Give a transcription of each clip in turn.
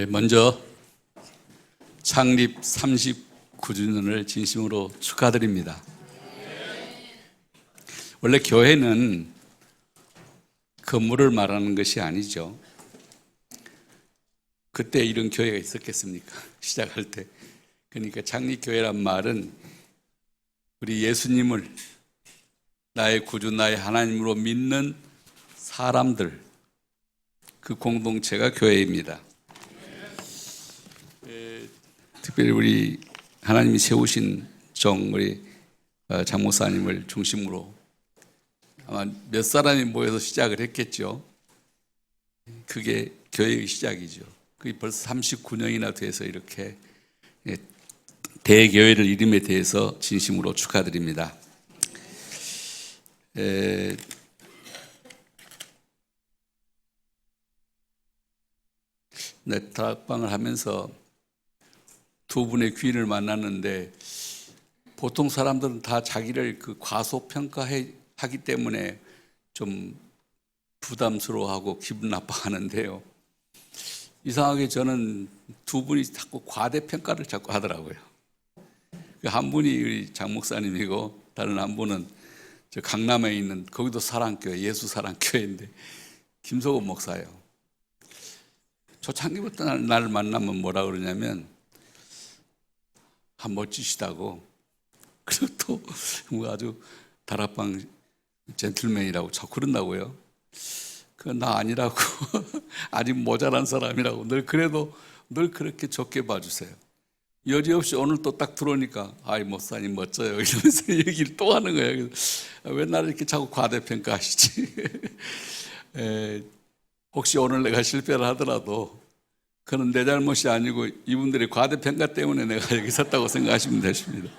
먼저 창립 39주년을 진심으로 축하드립니다. 원래 교회는 건물을 말하는 것이 아니죠. 그때 이런 교회가 있었겠습니까? 시작할 때. 그러니까 창립교회란 말은 우리 예수님을 나의 구주, 나의 하나님으로 믿는 사람들, 그 공동체가 교회입니다. 특별히 우리 하나님이 세우신 종, 우리 장 목사님을 중심으로 아마 몇 사람이 모여서 시작을 했겠죠. 그게 교회의 시작이죠. 그게 벌써 39년이나 돼서 이렇게 대교회를 이름에 대해서 진심으로 축하드립니다. 다락방을 하면서 두 분의 귀인을 만났는데 보통 사람들은 다 자기를 과소평가하기 때문에 좀 부담스러워하고 기분 나빠하는데요. 이상하게 저는 두 분이 자꾸 과대평가를 자꾸 하더라고요. 한 분이 우리 장 목사님이고 다른 한 분은 저 강남에 있는 거기도 사랑교회, 예수사랑교회인데 김석원 목사예요. 초창기부터 나를 만나면 뭐라 그러냐면 멋지시다고, 그리고 또 아주 다락방 젠틀맨이라고 자꾸 그런다고요. 그건 나 아니라고 아직 모자란 사람이라고 늘 그렇게 좋게 봐주세요. 여지없이 오늘 또 딱 들어오니까 아이 목사님 멋져요 이러면서 얘기를 또 하는 거예요. 왜 나를 이렇게 자꾸 과대평가하시지? 혹시 오늘 내가 실패를 하더라도 그건 내 잘못이 아니고 이분들의 과대평가 때문에 내가 여기 섰다고 생각하시면 되십니다.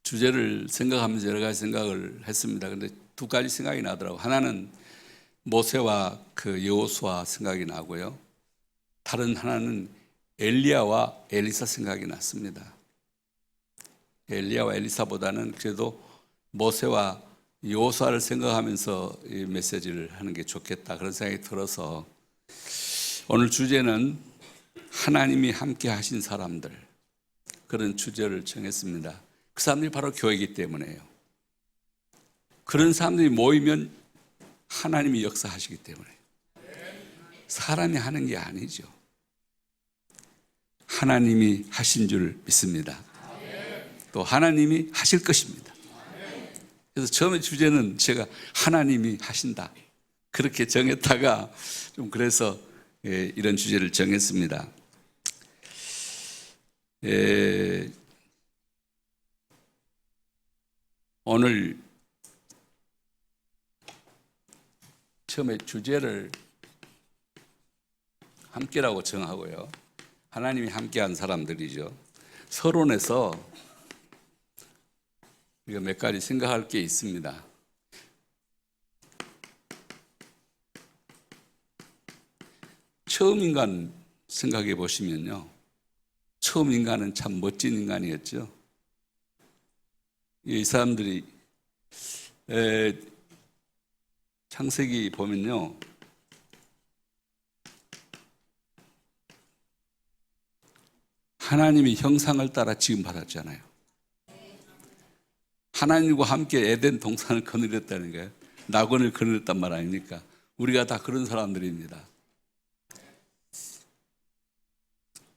주제를 생각하면서 여러 가지 생각을 했습니다. 근데 두 가지 생각이 나더라고요. 하나는 모세와 여호수아 생각이 나고요. 다른 하나는 엘리야와 엘리사 생각이 났습니다. 엘리야와 엘리사보다는 그래도 모세와 여호수아를 생각하면서 이 메시지를 하는 게 좋겠다, 그런 생각이 들어서 오늘 주제는 하나님이 함께 하신 사람들, 그런 주제를 정했습니다. 그 사람들이 바로 교회이기 때문에요. 그런 사람들이 모이면 하나님이 역사하시기 때문에 사람이 하는 게 아니죠. 하나님이 하신 줄 믿습니다. 또 하나님이 하실 것입니다. 그래서 처음에 주제는 제가 하나님이 하신다 그렇게 정했다가 좀 그래서 이런 주제를 정했습니다. 오늘 처음에 주제를 함께라고 정하고요. 하나님이 함께한 사람들이죠. 서론에서 우리가 몇 가지 생각할 게 있습니다. 처음 인간 생각해 보시면요, 처음 인간은 참 멋진 인간이었죠. 이 사람들이 창세기 보면요, 하나님이 형상을 따라 지음받았잖아요. 하나님과 함께 에덴 동산을 거느렸다는 거예요. 낙원을 거느렸단 말 아닙니까? 우리가 다 그런 사람들입니다.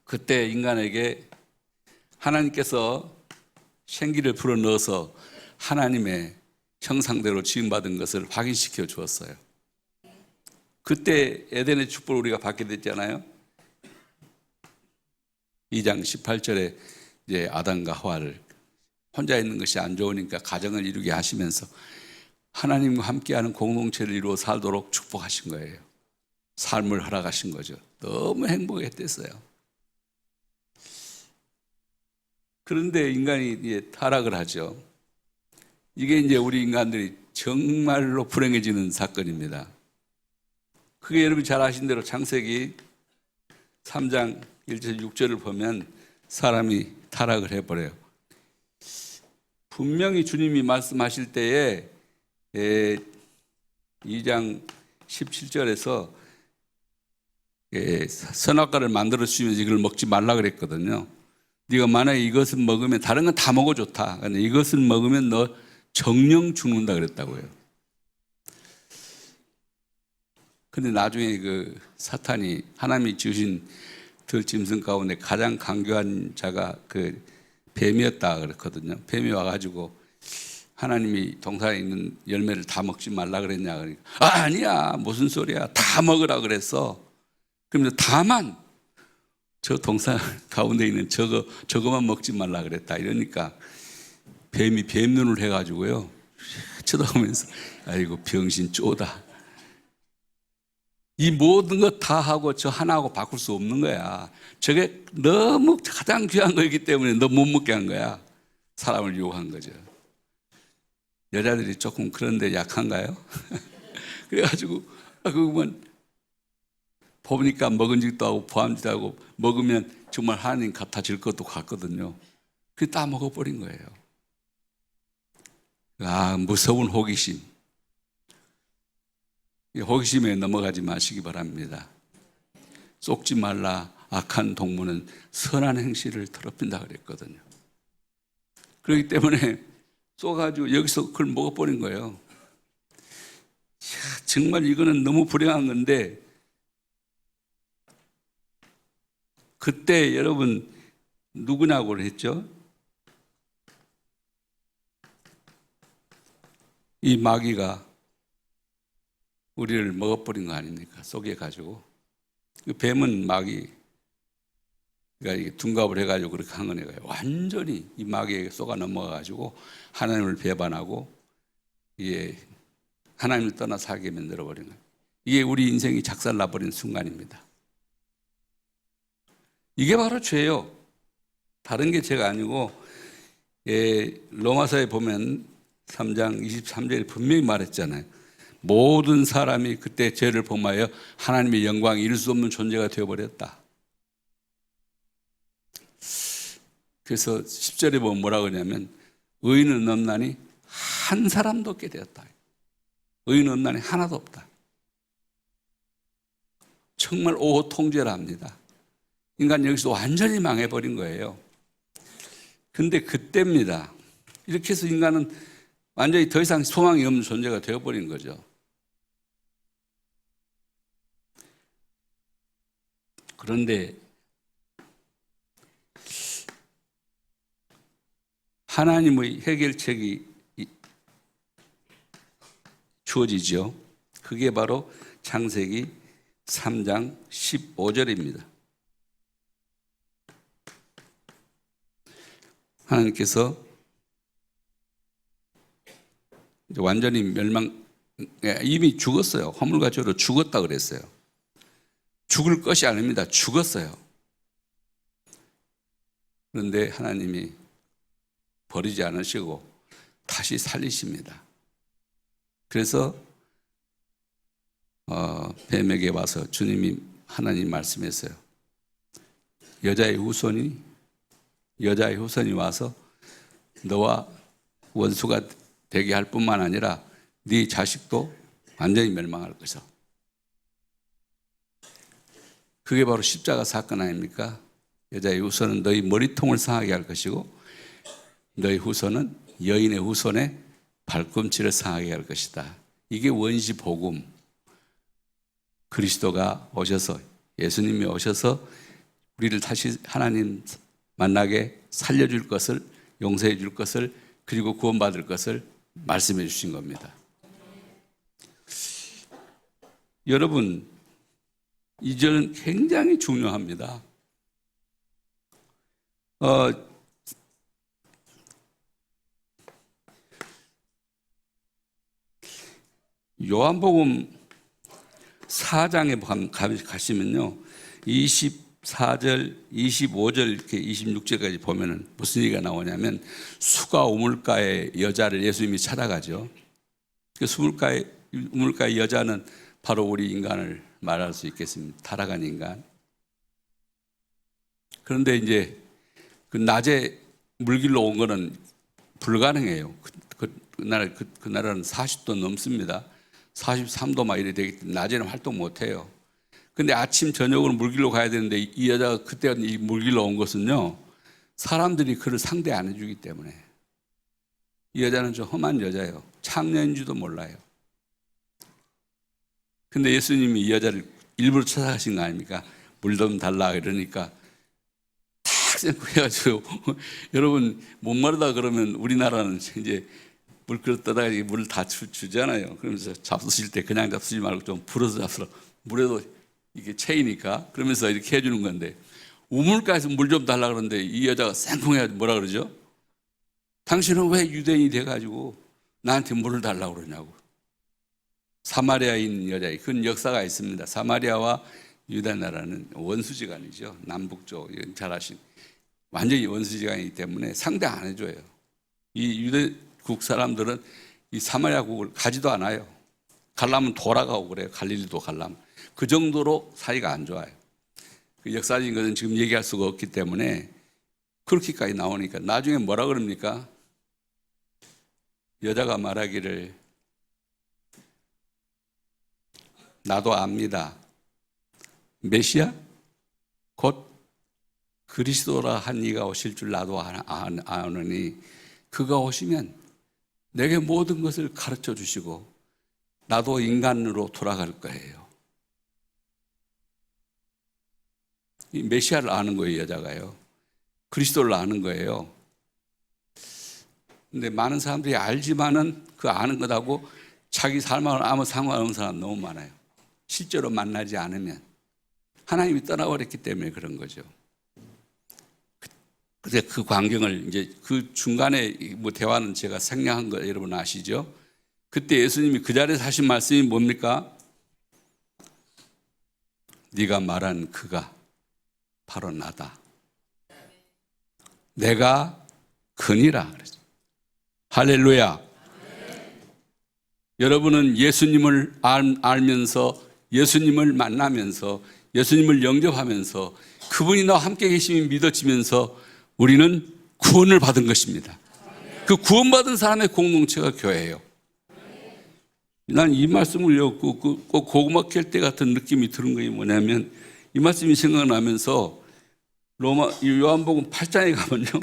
그때 인간에게 하나님께서 생기를 불어넣어서 하나님의 형상대로 지음받은 것을 확인시켜 주었어요. 그때 에덴의 축복을 우리가 받게 됐잖아요. 2장 18절에 이제 아담과 하와를 혼자 있는 것이 안 좋으니까 가정을 이루게 하시면서 하나님과 함께하는 공동체를 이루어 살도록 축복하신 거예요. 삶을 허락하신 거죠. 너무 행복했댔어요. 그런데 인간이 타락을 하죠. 이게 이제 우리 인간들이 정말로 불행해지는 사건입니다. 그게 여러분이 잘 아신 대로 창세기 3장 1절 6절을 보면 사람이 타락을 해버려요. 분명히 주님이 말씀하실 때에 2장 17절에서 선악과를 만들어 주시면 이걸 먹지 말라 그랬거든요. 네가 만약에 이것을 먹으면 다른 건 다 먹어 좋다. 근데 이것을 먹으면 너 정령 죽는다 그랬다고요. 근데 나중에 그 사탄이 하나님이 지으신 들짐승 가운데 가장 강교한 자가 그 뱀이었다 그랬거든요. 뱀이 와가지고 하나님이 동산에 있는 열매를 다 먹지 말라 그랬냐 그러니까 아니야 무슨 소리야 다 먹으라 그랬어. 그러면서 다만 저 동산 가운데 있는 저거만 먹지 말라 그랬다 이러니까 뱀이 뱀눈을 해가지고요 쳐다보면서 아이고 병신 쪼다 이 모든 것 다 하고 저 하나하고 바꿀 수 없는 거야. 저게 너무 가장 귀한 거이기 때문에 너 못 먹게 한 거야. 사람을 유혹한 거죠. 여자들이 조금 그런데 약한가요? 그래가지고 그러면 보니까 먹은직도 하고 보암직도 하고 먹으면 정말 하나님 같아질 것도 같거든요. 그게 다 먹어버린 거예요. 아, 무서운 호기심. 호기심에 넘어가지 마시기 바랍니다. 속지 말라. 악한 동무는 선한 행실을 더럽힌다 그랬거든요. 그렇기 때문에 쏘가지고 여기서 그걸 먹어버린 거예요. 정말 이거는 너무 불행한 건데 그때 여러분 누구냐고 했죠? 이 마귀가 우리를 먹어버린 거 아닙니까? 속여가지고. 뱀은 마귀가 둔갑을 해가지고 그렇게 한 거네요. 완전히 이 마귀에게 속아 넘어가가지고 하나님을 배반하고 하나님을 떠나 살게 만들어버린 거예요. 이게 우리 인생이 작살나버린 순간입니다. 이게 바로 죄요. 다른 게 죄가 아니고 로마서에 보면 3장 23절에 분명히 말했잖아요. 모든 사람이 그때 죄를 범하여 하나님의 영광을 이룰 수 없는 존재가 되어버렸다. 그래서 10절에 보면 뭐라고 하냐면 의인은 없나니 한 사람도 없게 되었다. 의인은 없나니 하나도 없다. 정말 오호통제랍니다. 인간 여기서 완전히 망해버린 거예요. 근데 그때입니다. 이렇게 해서 인간은 완전히 더 이상 소망이 없는 존재가 되어버린 거죠. 그런데 하나님의 해결책이 주어지죠. 그게 바로 창세기 3장 15절입니다. 하나님께서 완전히 이미 죽었어요. 허물과 죄로 죽었다 그랬어요. 죽을 것이 아닙니다. 죽었어요. 그런데 하나님이 버리지 않으시고 다시 살리십니다. 그래서 뱀에게 와서 주님이 하나님 말씀했어요. 여자의 후손이 와서 너와 원수가 되게 할 뿐만 아니라 네 자식도 완전히 멸망할 것이다. 그게 바로 십자가 사건 아닙니까? 여자의 후손은 너희 머리통을 상하게 할 것이고 너희 후손은 여인의 후손의 발꿈치를 상하게 할 것이다. 이게 원시 복음. 그리스도가 오셔서 예수님이 오셔서 우리를 다시 하나님 만나게 살려줄 것을 용서해 줄 것을 그리고 구원받을 것을 말씀해 주신 겁니다. 여러분 이 절은 굉장히 중요합니다. 요한복음 4장에 가시면요 24절, 25절 이렇게 26절까지 보면은 무슨 얘기가 나오냐면 수가 우물가의 여자를 예수님이 찾아가죠. 그 우물가의 여자는 바로 우리 인간을 말할 수 있겠습니다. 타락한 인간. 그런데 이제 그 낮에 물길로 온 거는 불가능해요. 그 나라는 40도 넘습니다. 43도 막 이래 되기 때문에 낮에는 활동 못 해요. 근데 아침 저녁으로 물길로 가야 되는데 이 여자가 그때 이 물길로 온 것은요, 사람들이 그를 상대 안 해주기 때문에. 이 여자는 좀 험한 여자예요. 창녀인지도 몰라요. 근데 예수님이 이 여자를 일부러 찾아가신 거 아닙니까? 물 좀 달라 이러니까 탁 생각해가지고 여러분 목마르다 그러면 우리나라는 이제 물 그릇 떠다가 물을 다 주잖아요. 그러면서 잡수실 때 그냥 잡수지 말고 좀 불어서 잡수라. 물에도 이게 채이니까 그러면서 이렇게 해주는 건데, 우물가에서 물 좀 달라 그러는데 이 여자가 생뚱해가지고 뭐라 그러죠? 당신은 왜 유대인이 돼가지고 나한테 물을 달라고 그러냐고. 사마리아인 여자의 그런 역사가 있습니다. 사마리아와 유다 나라는 원수지간이죠. 남북쪽 잘 아신 완전히 원수지간이기 때문에 상대 안 해줘요. 이 유대국 사람들은 이 사마리아국을 가지도 않아요. 가려면 돌아가고 그래요. 갈릴리도 가려면. 그 정도로 사이가 안 좋아요. 그 역사적인 것은 지금 얘기할 수가 없기 때문에 그렇게까지 나오니까 나중에 뭐라 그럽니까? 여자가 말하기를 나도 압니다. 메시아? 곧 그리스도라 한 이가 오실 줄 나도 아느니 그가 오시면 내게 모든 것을 가르쳐 주시고 나도 인간으로 돌아갈 거예요. 이 메시아를 아는 거예요, 여자가요. 그리스도를 아는 거예요. 근데 많은 사람들이 알지만은 그 아는 것하고 자기 삶하고 아무 상관없는 사람 너무 많아요. 실제로 만나지 않으면. 하나님이 떠나버렸기 때문에 그런 거죠. 근데 그 광경을 이제 그 중간에 뭐 대화는 제가 생략한 거 여러분 아시죠? 그때 예수님이 그 자리에서 하신 말씀이 뭡니까? 네가 말한 그가 바로 나다. 내가 그니라. 할렐루야. 여러분은 예수님을 알면서 예수님을 만나면서 예수님을 영접하면서 그분이 나와 함께 계심이 믿어지면서 우리는 구원을 받은 것입니다. 그 구원받은 사람의 공동체가 교회예요. 난 이 말씀을 꼭 고구마 캘 때 같은 느낌이 드는 것이 뭐냐면 이 말씀이 생각나면서 요한복음 8장에 가면요.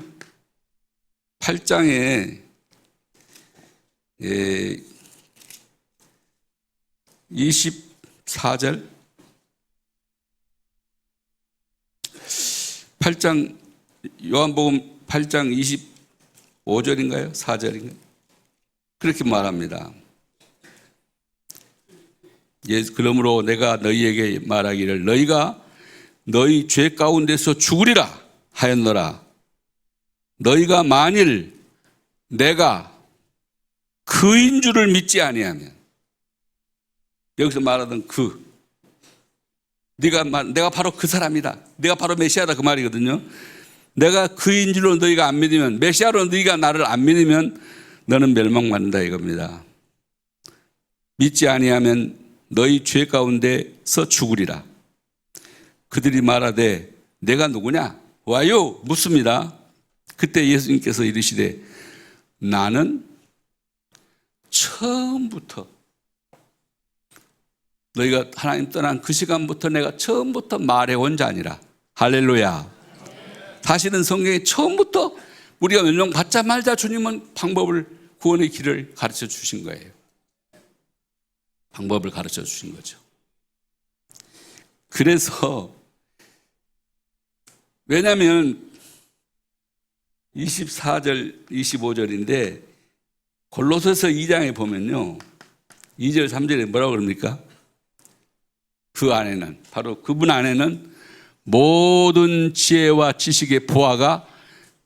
8장에 24절 8장 요한복음 8장 25절인가요? 4절인가요? 그렇게 말합니다. 그러므로 내가 너희에게 말하기를 너희가 너희 죄 가운데서 죽으리라 하였노라. 너희가 만일 내가 그인 줄을 믿지 아니하면, 여기서 말하던 내가 바로 그 사람이다. 내가 바로 메시아다 그 말이거든요. 내가 그인 줄로 너희가 안 믿으면, 메시아로 너희가 나를 안 믿으면 너는 멸망받는다 이겁니다. 믿지 아니하면 너희 죄 가운데서 죽으리라. 그들이 말하되 내가 누구냐? 와요 묻습니다. 그때 예수님께서 이르시되 나는 처음부터 너희가 하나님 떠난 그 시간부터 내가 처음부터 말해온 자니라. 할렐루야. 사실은 성경에 처음부터 우리가 멸망 받자마자 주님은 구원의 길을 가르쳐 주신 거예요. 방법을 가르쳐 주신 거죠. 그래서 왜냐하면 24절 25절인데 골로새서 2장에 보면요 2절 3절에 뭐라고 그럽니까? 그 안에는 바로 그분 안에는 모든 지혜와 지식의 보화가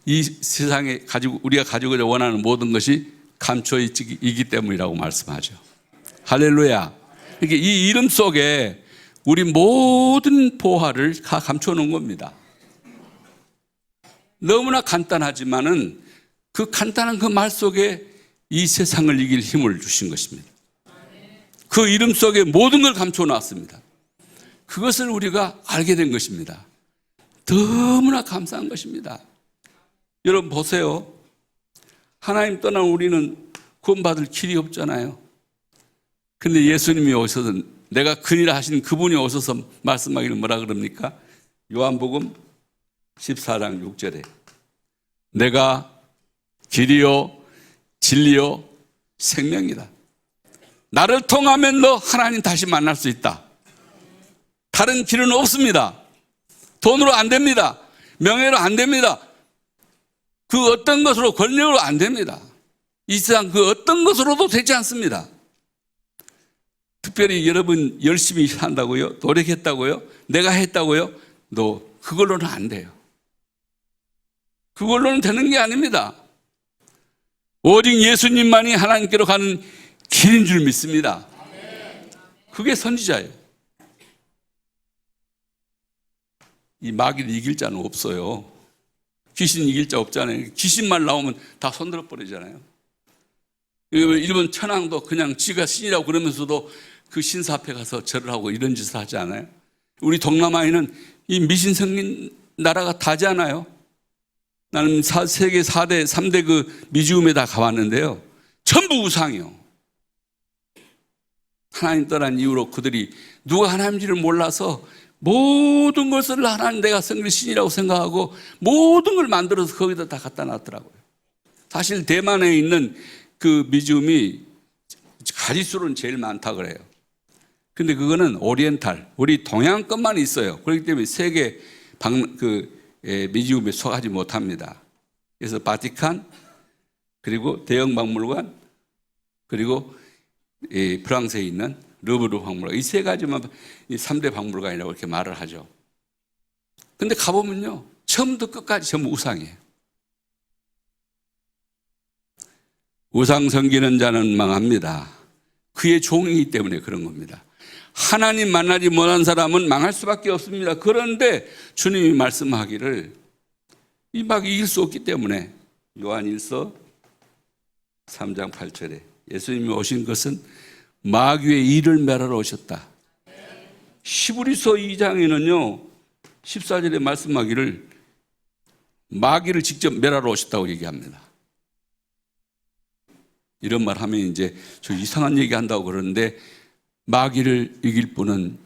이 세상에 우리가 가지고자 원하는 모든 것이 감춰 있기 때문이라고 말씀하죠. 할렐루야. 그러니까 이 이름 속에 우리 모든 보화를 다 감춰 놓은 겁니다. 너무나 간단하지만은 그 간단한 그 말 속에 이 세상을 이길 힘을 주신 것입니다. 그 이름 속에 모든 걸 감춰 놨습니다. 그것을 우리가 알게 된 것입니다. 너무나 감사한 것입니다. 여러분 보세요. 하나님 떠난 우리는 구원받을 길이 없잖아요. 근데 예수님이 오셔서, 내가 그니라 하신 그분이 오셔서 말씀하기를 뭐라 그럽니까? 요한복음 14장 6절에 내가 길이요 진리요 생명이다. 나를 통하면 너 하나님 다시 만날 수 있다. 다른 길은 없습니다. 돈으로 안 됩니다. 명예로 안 됩니다. 그 어떤 것으로, 권력으로 안 됩니다. 이 세상 그 어떤 것으로도 되지 않습니다. 특별히 여러분 열심히 산다고요? 노력했다고요? 내가 했다고요? 그걸로는 안 돼요. 그걸로는 되는 게 아닙니다. 오직 예수님만이 하나님께로 가는 길인 줄 믿습니다. 그게 선지자예요. 이 마귀를 이길 자는 없어요. 귀신 이길 자 없잖아요. 귀신만 나오면 다 손들어 버리잖아요. 일본 천황도 그냥 지가 신이라고 그러면서도 그 신사 앞에 가서 절을 하고 이런 짓을 하지 않아요? 우리 동남아에는 이 미신 생긴 나라가 다지 않아요? 나는 세계 4대, 3대 그 미지움에 다 가봤는데요. 전부 우상이요. 하나님 떠난 이후로 그들이 누가 하나님인지를 몰라서 모든 것을 하나님, 내가 성리 신이라고 생각하고 모든 걸 만들어서 거기다 다 갖다 놨더라고요. 사실 대만에 있는 그 미지움이 가지수로는 제일 많다 그래요. 근데 그거는 오리엔탈, 우리 동양 것만 있어요. 그렇기 때문에 세계 미지움에 속하지 못합니다. 그래서 바티칸, 그리고 대형 박물관, 그리고 프랑스에 있는 르브르 박물관, 이 세 가지만 3대 박물관이라고 이렇게 말을 하죠. 근데 가보면요, 처음부터 끝까지 전부 우상이에요. 우상 섬기는 자는 망합니다. 그의 종이기 때문에 그런 겁니다. 하나님 만나지 못한 사람은 망할 수밖에 없습니다. 그런데 주님이 말씀하기를 이 막 이길 수 없기 때문에 요한일서 3장 8절에 예수님이 오신 것은 마귀의 일을 멸하러 오셨다. 히브리서 2장에는요 14절에 말씀하기를 마귀를 직접 멸하러 오셨다고 얘기합니다. 이런 말 하면 이제 저 이상한 얘기 한다고 그러는데 마귀를 이길 분은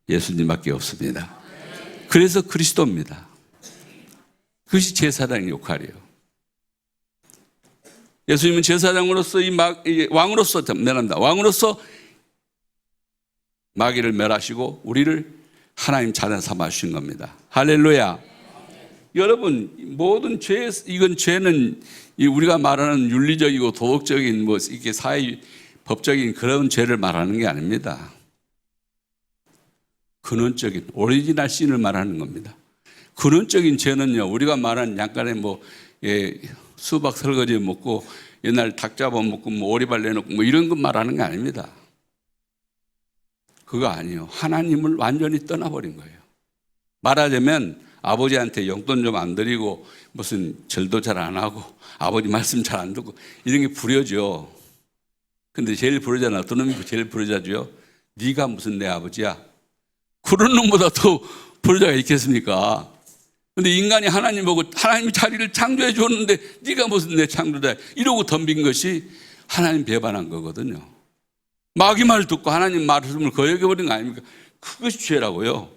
예수님밖에 없습니다. 그래서 그리스도입니다. 그것이 제사장의 역할이에요. 예수님은 제사장으로서 왕으로서 멸한다. 왕으로서 마귀를 멸하시고 우리를 하나님 자녀 삼아 주신 겁니다. 할렐루야. 여러분, 모든 죄, 이건 죄는 우리가 말하는 윤리적이고 도덕적인 이게 사회 법적인 그런 죄를 말하는 게 아닙니다. 근원적인 오리지널 신을 말하는 겁니다. 근원적인 죄는요, 우리가 말하는 약간의 수박 설거지 먹고 옛날 닭 잡아먹고 오리발 내놓고 이런 것 말하는 게 아닙니다. 그거 아니에요. 하나님을 완전히 떠나버린 거예요. 말하자면 아버지한테 용돈 좀 안 드리고 무슨 절도 잘 안 하고 아버지 말씀 잘 안 듣고 이런 게 불효죠. 근데 제일 불효자는 어떤 놈이 제일 불효자죠? 네가 무슨 내 아버지야? 그런 놈보다 더 불효자가 있겠습니까? 근데 인간이 하나님 보고 하나님이 자리를 창조해 줬는데 네가 무슨 내 창조자 이러고 덤빈 것이 하나님 배반한 거거든요. 마귀 말 듣고 하나님 말씀을 거역해버린 거 아닙니까? 그것이 죄라고요.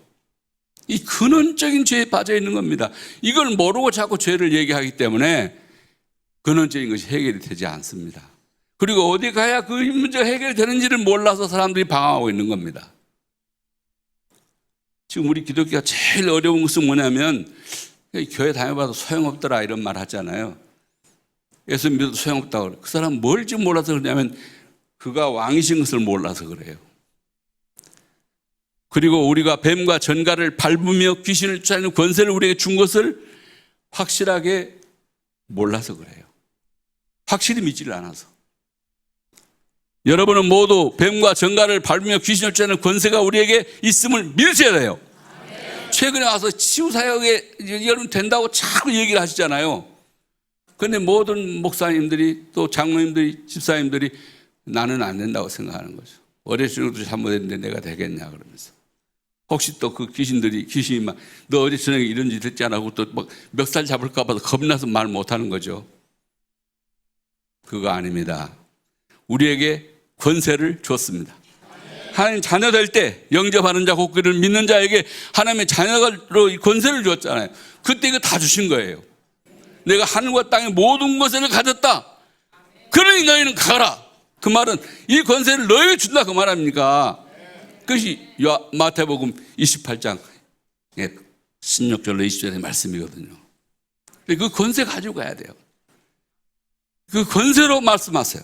이 근원적인 죄에 빠져 있는 겁니다. 이걸 모르고 자꾸 죄를 얘기하기 때문에 근원적인 것이 해결이 되지 않습니다. 그리고 어디 가야 그 문제가 해결되는지를 몰라서 사람들이 방황하고 있는 겁니다. 지금 우리 기독교가 제일 어려운 것은 뭐냐면 교회 다녀봐도 소용없더라 이런 말 하잖아요. 예수 믿어도 소용없다고 그래요. 그 사람은 뭘지 몰라서 그러냐면 그가 왕이신 것을 몰라서 그래요. 그리고 우리가 뱀과 전갈을 밟으며 귀신을 쫓아내는 권세를 우리에게 준 것을 확실하게 몰라서 그래요. 확실히 믿지를 않아서. 여러분은 모두 뱀과 전갈을 밟으며 귀신을 쫓아내는 권세가 우리에게 있음을 믿으셔야 돼요. 최근에 와서 치유사역에 여러분 된다고 자꾸 얘기를 하시잖아요. 그런데 모든 목사님들이 또 장로님들이 집사님들이 나는 안 된다고 생각하는 거죠. 어렸을 적도 잘못했는데 내가 되겠냐 그러면서. 혹시 또 그 귀신이 막 너 어제 저녁에 이런 짓 했지 않아 하고 또 막 멱살 잡을까 봐서 겁나서 말 못하는 거죠. 그거 아닙니다. 우리에게 권세를 줬습니다. 하나님 자녀 될 때 영접하는 자 곧 그를 믿는 자에게 하나님의 자녀로 권세를 줬잖아요. 그때 이거 다 주신 거예요. 내가 하늘과 땅의 모든 것을 가졌다. 그러니 너희는 가라. 그 말은 이 권세를 너희에게 준다 그 말 아닙니까? 그것이 마태복음 28장 16절로 20절의 말씀이거든요. 그 권세 가지고 가야 돼요. 그 권세로 말씀하세요.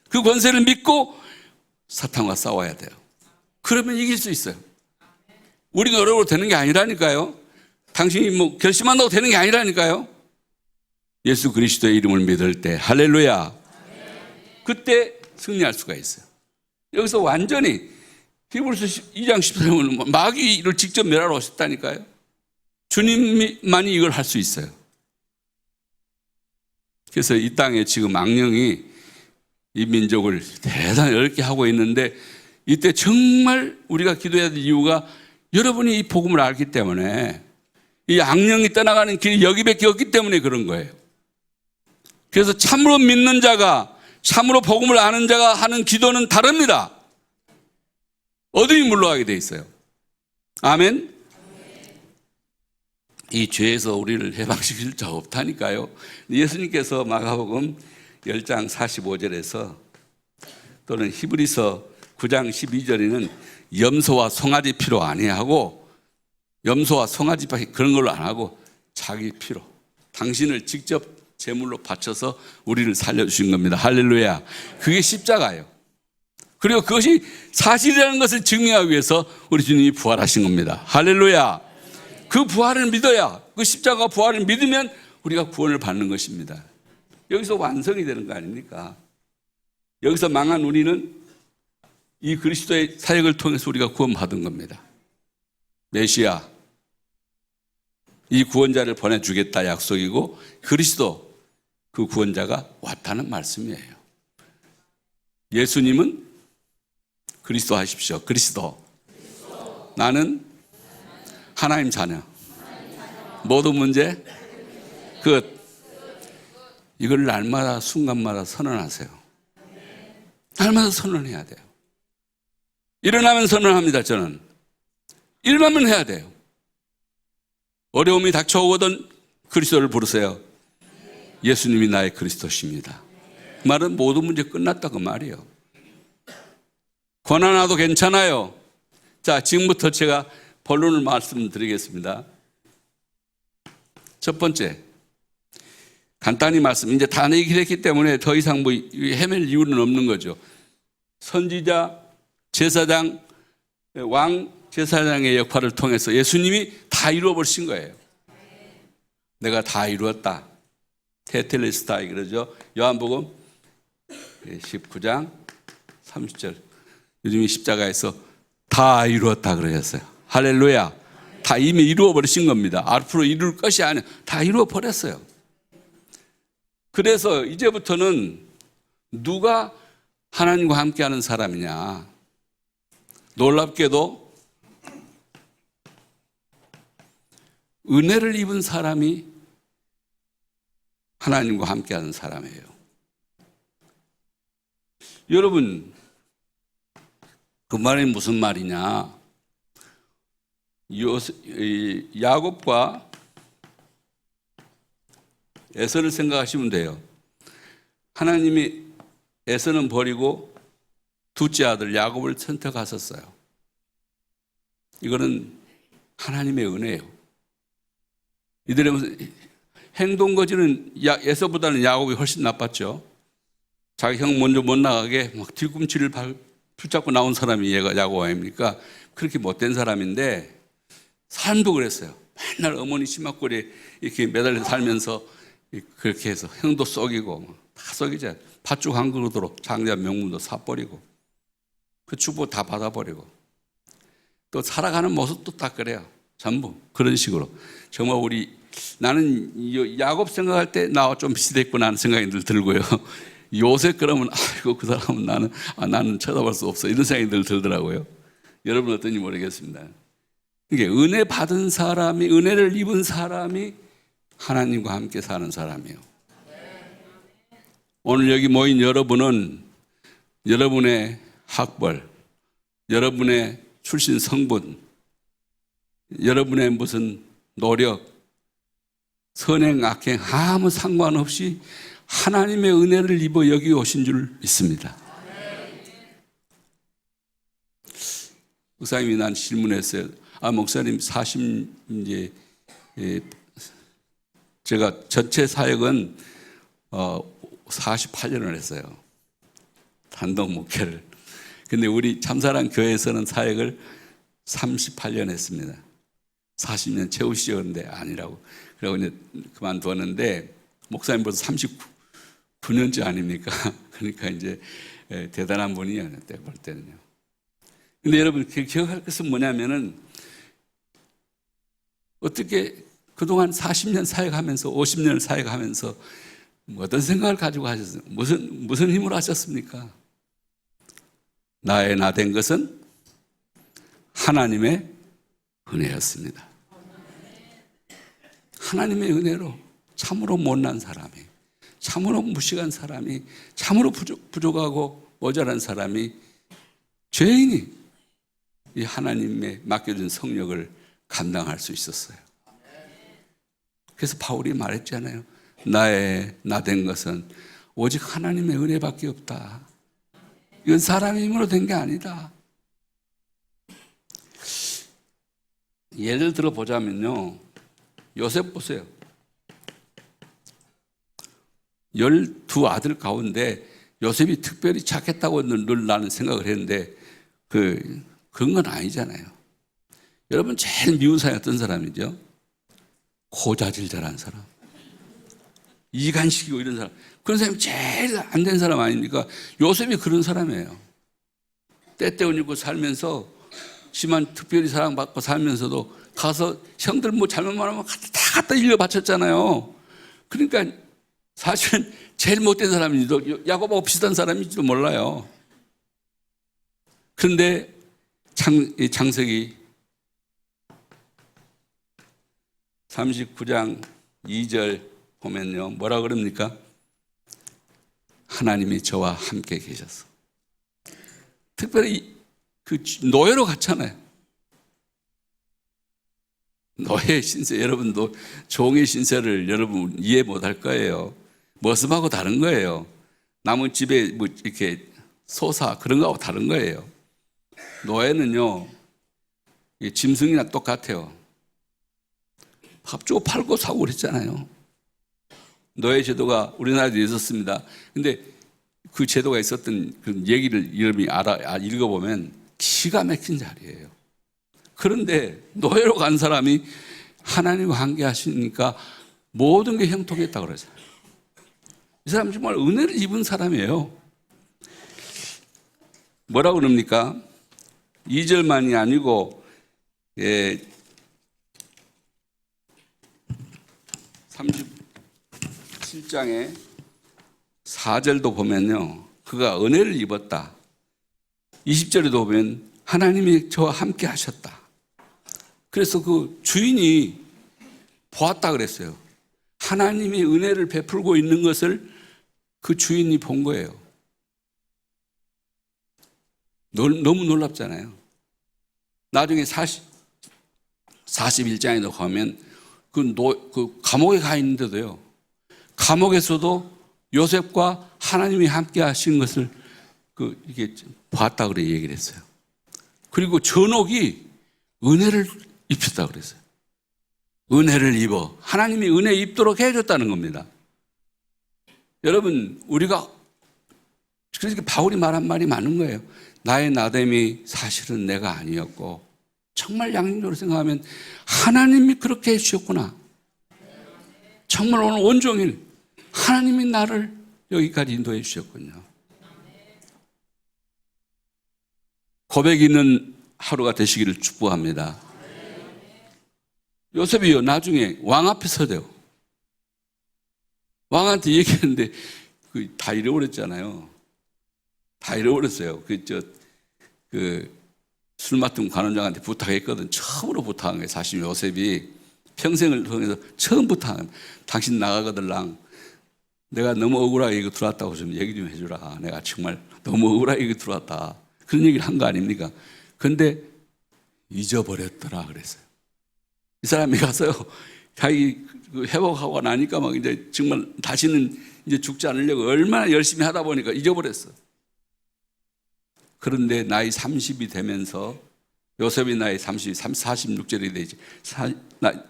그 권세를 믿고 사탄과 싸워야 돼요. 그러면 이길 수 있어요. 우리 노력으로 되는 게 아니라니까요. 당신이 뭐 결심한다고 되는 게 아니라니까요. 예수 그리스도의 이름을 믿을 때 할렐루야. 그때 승리할 수가 있어요. 여기서 완전히 히브리서 2장 13절은 마귀를 직접 멸하러 오셨다니까요. 주님만이 이걸 할 수 있어요. 그래서 이 땅에 지금 악령이 이 민족을 대단히 어렵게 하고 있는데 이때 정말 우리가 기도해야 될 이유가 여러분이 이 복음을 알기 때문에 이 악령이 떠나가는 길이 여기밖에 없기 때문에 그런 거예요. 그래서 참으로 믿는 자가 참으로 복음을 아는 자가 하는 기도는 다릅니다. 어둠이 물러가게 돼 있어요. 아멘. 이 죄에서 우리를 해방시킬 자 없다니까요. 예수님께서 마가복음 10장 45절에서 또는 히브리서 9장 12절에는 염소와 송아지 피로 아니하고 염소와 송아지 피 그런 걸로 안 하고 자기 피로 당신을 직접 제물로 바쳐서 우리를 살려주신 겁니다. 할렐루야. 그게 십자가예요. 그리고 그것이 사실이라는 것을 증명하기 위해서 우리 주님이 부활하신 겁니다. 할렐루야. 그 부활을 믿어야, 그 십자가 부활을 믿으면 우리가 구원을 받는 것입니다. 여기서 완성이 되는 거 아닙니까? 여기서 망한 우리는 이 그리스도의 사역을 통해서 우리가 구원받은 겁니다. 메시아, 이 구원자를 보내주겠다 약속이고 그리스도, 그 구원자가 왔다는 말씀이에요. 예수님은 그리스도 하십시오. 그리스도. 나는 하나님 자녀. 모든 문제 끝. 이걸 날마다 순간마다 선언하세요. 날마다 선언해야 돼요. 일어나면 선언합니다. 저는 일어나면 해야 돼요. 어려움이 닥쳐오거든 그리스도를 부르세요. 예수님이 나의 그리스도십니다. 그 말은 모든 문제 끝났다 그 말이에요. 고난 와도 괜찮아요. 자, 지금부터 제가 본론을 말씀드리겠습니다. 첫 번째, 간단히 말씀, 이제 다 얘기를 했기 때문에 더 이상 뭐 헤맬 이유는 없는 거죠. 선지자, 제사장, 왕 제사장의 역할을 통해서 예수님이 다 이루어 버리신 거예요. 내가 다 이루었다. 테텔레스타이 그러죠. 요한복음 19장 30절. 요즘에 십자가에서 다 이루었다 그러셨어요. 할렐루야. 다 이미 이루어 버리신 겁니다. 앞으로 이룰 것이 아니라 다 이루어 버렸어요. 그래서 이제부터는 누가 하나님과 함께하는 사람이냐. 놀랍게도 은혜를 입은 사람이 하나님과 함께하는 사람이에요. 여러분, 그 말이 무슨 말이냐? 야곱과 에서를 생각하시면 돼요. 하나님이 에서는 버리고 둘째 아들 야곱을 선택하셨어요. 이거는 하나님의 은혜예요. 이들의 행동 거지는 에서보다는 야곱이 훨씬 나빴죠. 자기 형 먼저 못 나가게 막 뒤꿈치를 붙잡고 나온 사람이 얘가 야곱 아닙니까? 그렇게 못된 사람인데 삶도 그랬어요. 맨날 어머니 치맛골에 이렇게 매달려 살면서 그렇게 해서 형도 썩이고 다 썩이죠. 팥죽 한 그릇으로 장자 명문도 사버리고 그 축복 다 받아버리고 또 살아가는 모습도 딱 그래요. 전부 그런 식으로. 정말 나는 야곱 생각할 때 나와 좀 비슷했구나 하는 생각이 늘 들고요. 요새 그러면 아이고 그 사람은 나는 쳐다볼 수 없어 이런 생각이 늘 들더라고요. 여러분 어떤지 모르겠습니다. 이게 은혜 받은 사람이, 은혜를 입은 사람이 하나님과 함께 사는 사람이에요. 오늘 여기 모인 여러분은 여러분의 학벌, 여러분의 출신 성분, 여러분의 무슨 노력, 선행, 악행 아무 상관없이 하나님의 은혜를 입어 여기 오신 줄 믿습니다. 목사님이 난 질문했어요. 목사님 40, 제가 전체 사역은 48년을 했어요. 단독 목회를. 근데 우리 참사랑 교회에서는 사역을 38년 했습니다. 40년 채우시죠. 근데 아니라고. 그러고 이제 그만두었는데, 목사님 벌써 39년째 아닙니까? 그러니까 이제 대단한 분이에요. 그때 볼 때는요. 근데 여러분, 기억할 것은 뭐냐면은, 어떻게 그동안 40년 사역하면서, 50년을 사역하면서, 어떤 생각을 가지고 하셨어요? 무슨 힘으로 하셨습니까? 나의 나 된 것은 하나님의 은혜였습니다. 하나님의 은혜로 참으로 못난 사람이, 참으로 무식한 사람이, 참으로 부족하고 모자란 사람이, 죄인이 이 하나님의 맡겨준 성령을 감당할 수 있었어요. 그래서 바울이 말했잖아요. 나의 나 된 것은 오직 하나님의 은혜밖에 없다. 이건 사람의 힘으로 된 게 아니다. 예를 들어 보자면요, 요셉 보세요. 12아들 가운데 요셉이 특별히 착했다고 늘 나는 생각을 했는데 그런 건 아니잖아요. 여러분 제일 미운 사람이 어떤 사람이죠? 고자질 잘하는 사람, 이간식이고 이런 사람, 그런 사람이 제일 안 된 사람 아닙니까? 요셉이 그런 사람이에요. 때때옷 입고 살면서, 심한 특별히 사랑받고 살면서도 가서 형들 뭐 잘못만 하면 다 갖다 일려 바쳤잖아요. 그러니까 사실은 제일 못된 사람인지도, 야곱하고 비슷한 사람인지도 몰라요. 그런데 창세기 39장 2절 보면요, 뭐라 그럽니까? 하나님이 저와 함께 계셔서. 특별히 그 노예로 갔잖아요. 노예 신세, 여러분도 종의 신세를 여러분 이해 못할 거예요. 머슴하고 다른 거예요. 남은 집에 뭐 이렇게 소사 그런 거하고 다른 거예요. 노예는요, 짐승이나 똑같아요. 밥 주고 팔고 사고 그랬잖아요. 노예 제도가 우리나라에도 있었습니다. 근데 그 제도가 있었던 그 얘기를 여러분이 읽어보면 기가 막힌 자리예요. 그런데 노예로 간 사람이 하나님과 함께 하시니까 모든 게 형통했다고 그러잖아요. 이 사람 정말 은혜를 입은 사람이에요. 뭐라고 그럽니까? 2절만이 아니고 37장에 4절도 보면요, 그가 은혜를 입었다. 20절에도 보면 하나님이 저와 함께 하셨다. 그래서 그 주인이 보았다 그랬어요. 하나님이 은혜를 베풀고 있는 것을 그 주인이 본 거예요. 너무 놀랍잖아요. 나중에 41장에도 가면 그 감옥에 가 있는데도요, 감옥에서도 요셉과 하나님이 함께 하신 것을 이게 봤다 그래 얘기를 했어요. 그리고 전옥이 은혜를 입혔다 그랬어요. 은혜를 입어. 하나님이 은혜 입도록 해줬다는 겁니다. 여러분, 우리가, 그러니까 바울이 말한 말이 많은 거예요. 나의 나됨이 사실은 내가 아니었고, 정말 양심적으로 생각하면 하나님이 그렇게 해주셨구나. 정말 오늘 온종일 하나님이 나를 여기까지 인도해 주셨군요. 고백 있는 하루가 되시기를 축복합니다. 요셉이요, 나중에 왕 앞에 서대요. 왕한테 얘기했는데 다 잃어버렸잖아요. 다 잃어버렸어요. 술 맡은 관원장한테 부탁했거든. 처음으로 부탁한 거예요. 사실 요셉이 평생을 통해서 처음 부탁한 거예요. 당신 나가거들랑 내가 너무 억울하게 이거 들어왔다고 좀 얘기 좀 해주라. 내가 정말 너무 억울하게 이거 들어왔다. 그런 얘기를 한 거 아닙니까? 근데 잊어버렸더라 그랬어요. 이 사람이 가서요, 자기 회복하고 나니까 막 이제 정말 다시는 이제 죽지 않으려고 얼마나 열심히 하다 보니까 잊어버렸어. 그런데 나이 30이 되면서, 요셉이 나이 46절이 되지.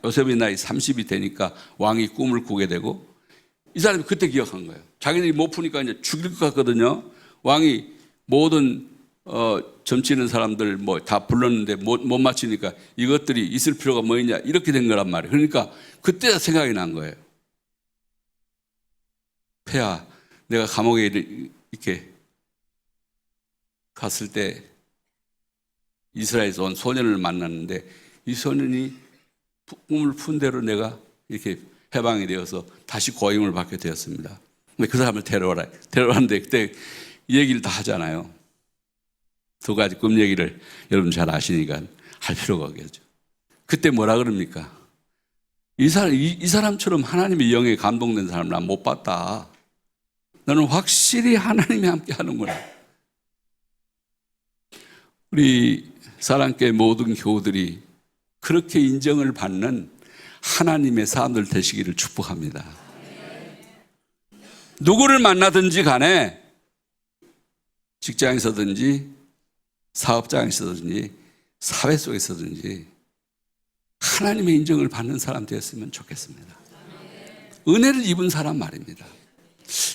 요셉이 나이 30이 되니까 왕이 꿈을 꾸게 되고, 이 사람이 그때 기억한 거예요. 자기들이 못 푸니까 이제 죽일 것 같거든요. 왕이 모든 점치는 사람들 뭐 다 불렀는데 못 맞추니까 이것들이 있을 필요가 뭐 있냐, 이렇게 된 거란 말이에요. 그러니까 그때 생각이 난 거예요. 폐하, 내가 감옥에 이렇게 갔을 때 이스라엘에서 온 소년을 만났는데, 이 소년이 꿈을 푼 대로 내가 이렇게 해방이 되어서 다시 고임을 받게 되었습니다. 그 사람을 데려왔는데 그때 이 얘기를 다 하잖아요. 두 가지 꿈 얘기를 여러분 잘 아시니까 할 필요가 없겠죠. 그때 뭐라 그럽니까? 이 사람처럼 하나님의 영에 감동된 사람을 난 못 봤다. 너는 확실히 하나님이 함께 하는구나. 우리 사랑교회 모든 교우들이 그렇게 인정을 받는 하나님의 사람들 되시기를 축복합니다. 누구를 만나든지 간에, 직장에서든지 사업장에서든지 사회 속에서든지 하나님의 인정을 받는 사람 되었으면 좋겠습니다. 은혜를 입은 사람 말입니다.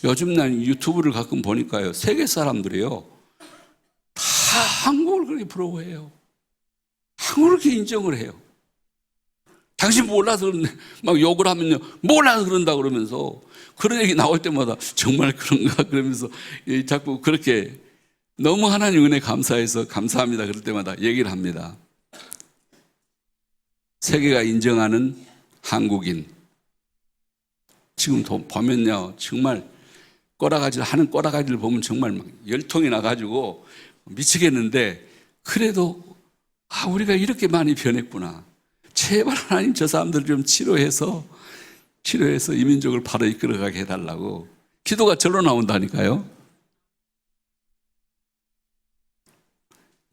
요즘 난 유튜브를 가끔 보니까요, 세계 사람들이요 다 한국을 그렇게 부러워해요. 한국을 그렇게 인정을 해요. 당신 몰라서 그런데 막 욕을 하면요, 몰라서 그런다 그러면서, 그런 얘기 나올 때마다 정말 그런가 그러면서 자꾸 그렇게 너무 하나님 은혜 감사해서 감사합니다 그럴 때마다 얘기를 합니다. 세계가 인정하는 한국인, 지금 보면요 정말 하는 꼬라가지를 보면 정말 막 열통이 나가지고 미치겠는데, 그래도 우리가 이렇게 많이 변했구나. 제발 하나님 저 사람들 좀 치료해서 이 민족을 바로 이끌어가게 해달라고 기도가 절로 나온다니까요.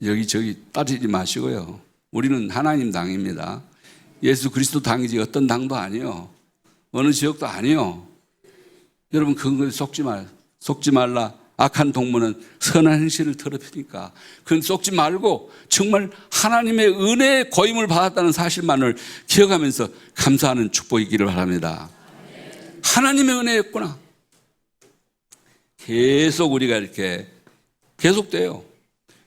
여기저기 따지지 마시고요. 우리는 하나님 당입니다. 예수 그리스도 당이지 어떤 당도 아니요, 어느 지역도 아니요. 여러분 그런 거에 속지 말라. 악한 동무는 선한 행실을 더럽히니까 그건 속지 말고 정말 하나님의 은혜의 고임을 받았다는 사실만을 기억하면서 감사하는 축복이기를 바랍니다. 하나님의 은혜였구나. 계속 우리가 이렇게 계속돼요.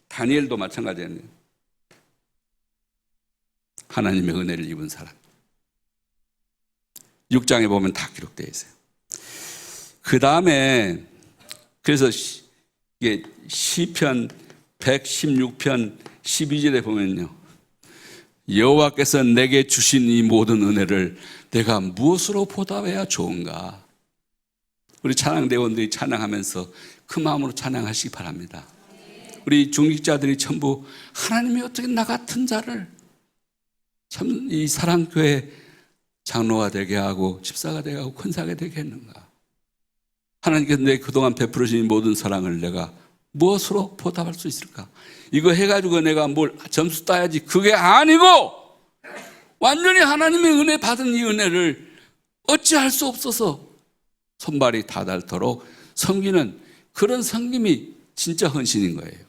다니엘도 마찬가지예요. 하나님의 은혜를 입은 사람. 6장에 보면 다 기록되어 있어요. 그 다음에 그래서 이게 시편 116편 12절에 보면요, 여호와께서 내게 주신 이 모든 은혜를 내가 무엇으로 보답해야 좋은가. 우리 찬양대원들이 찬양하면서 그 마음으로 찬양하시기 바랍니다. 우리 중직자들이 전부 하나님이 어떻게 나 같은 자를 참 이 사랑교회 장로가 되게 하고 집사가 되게 하고 권사가 되게 했는가. 하나님께서 내 그동안 베풀어진 모든 사랑을 내가 무엇으로 보답할 수 있을까? 이거 해가지고 내가 뭘 점수 따야지, 그게 아니고 완전히 하나님의 은혜 받은 이 은혜를 어찌할 수 없어서 손발이 다 닳도록 섬기는 그런 섬김이 진짜 헌신인 거예요.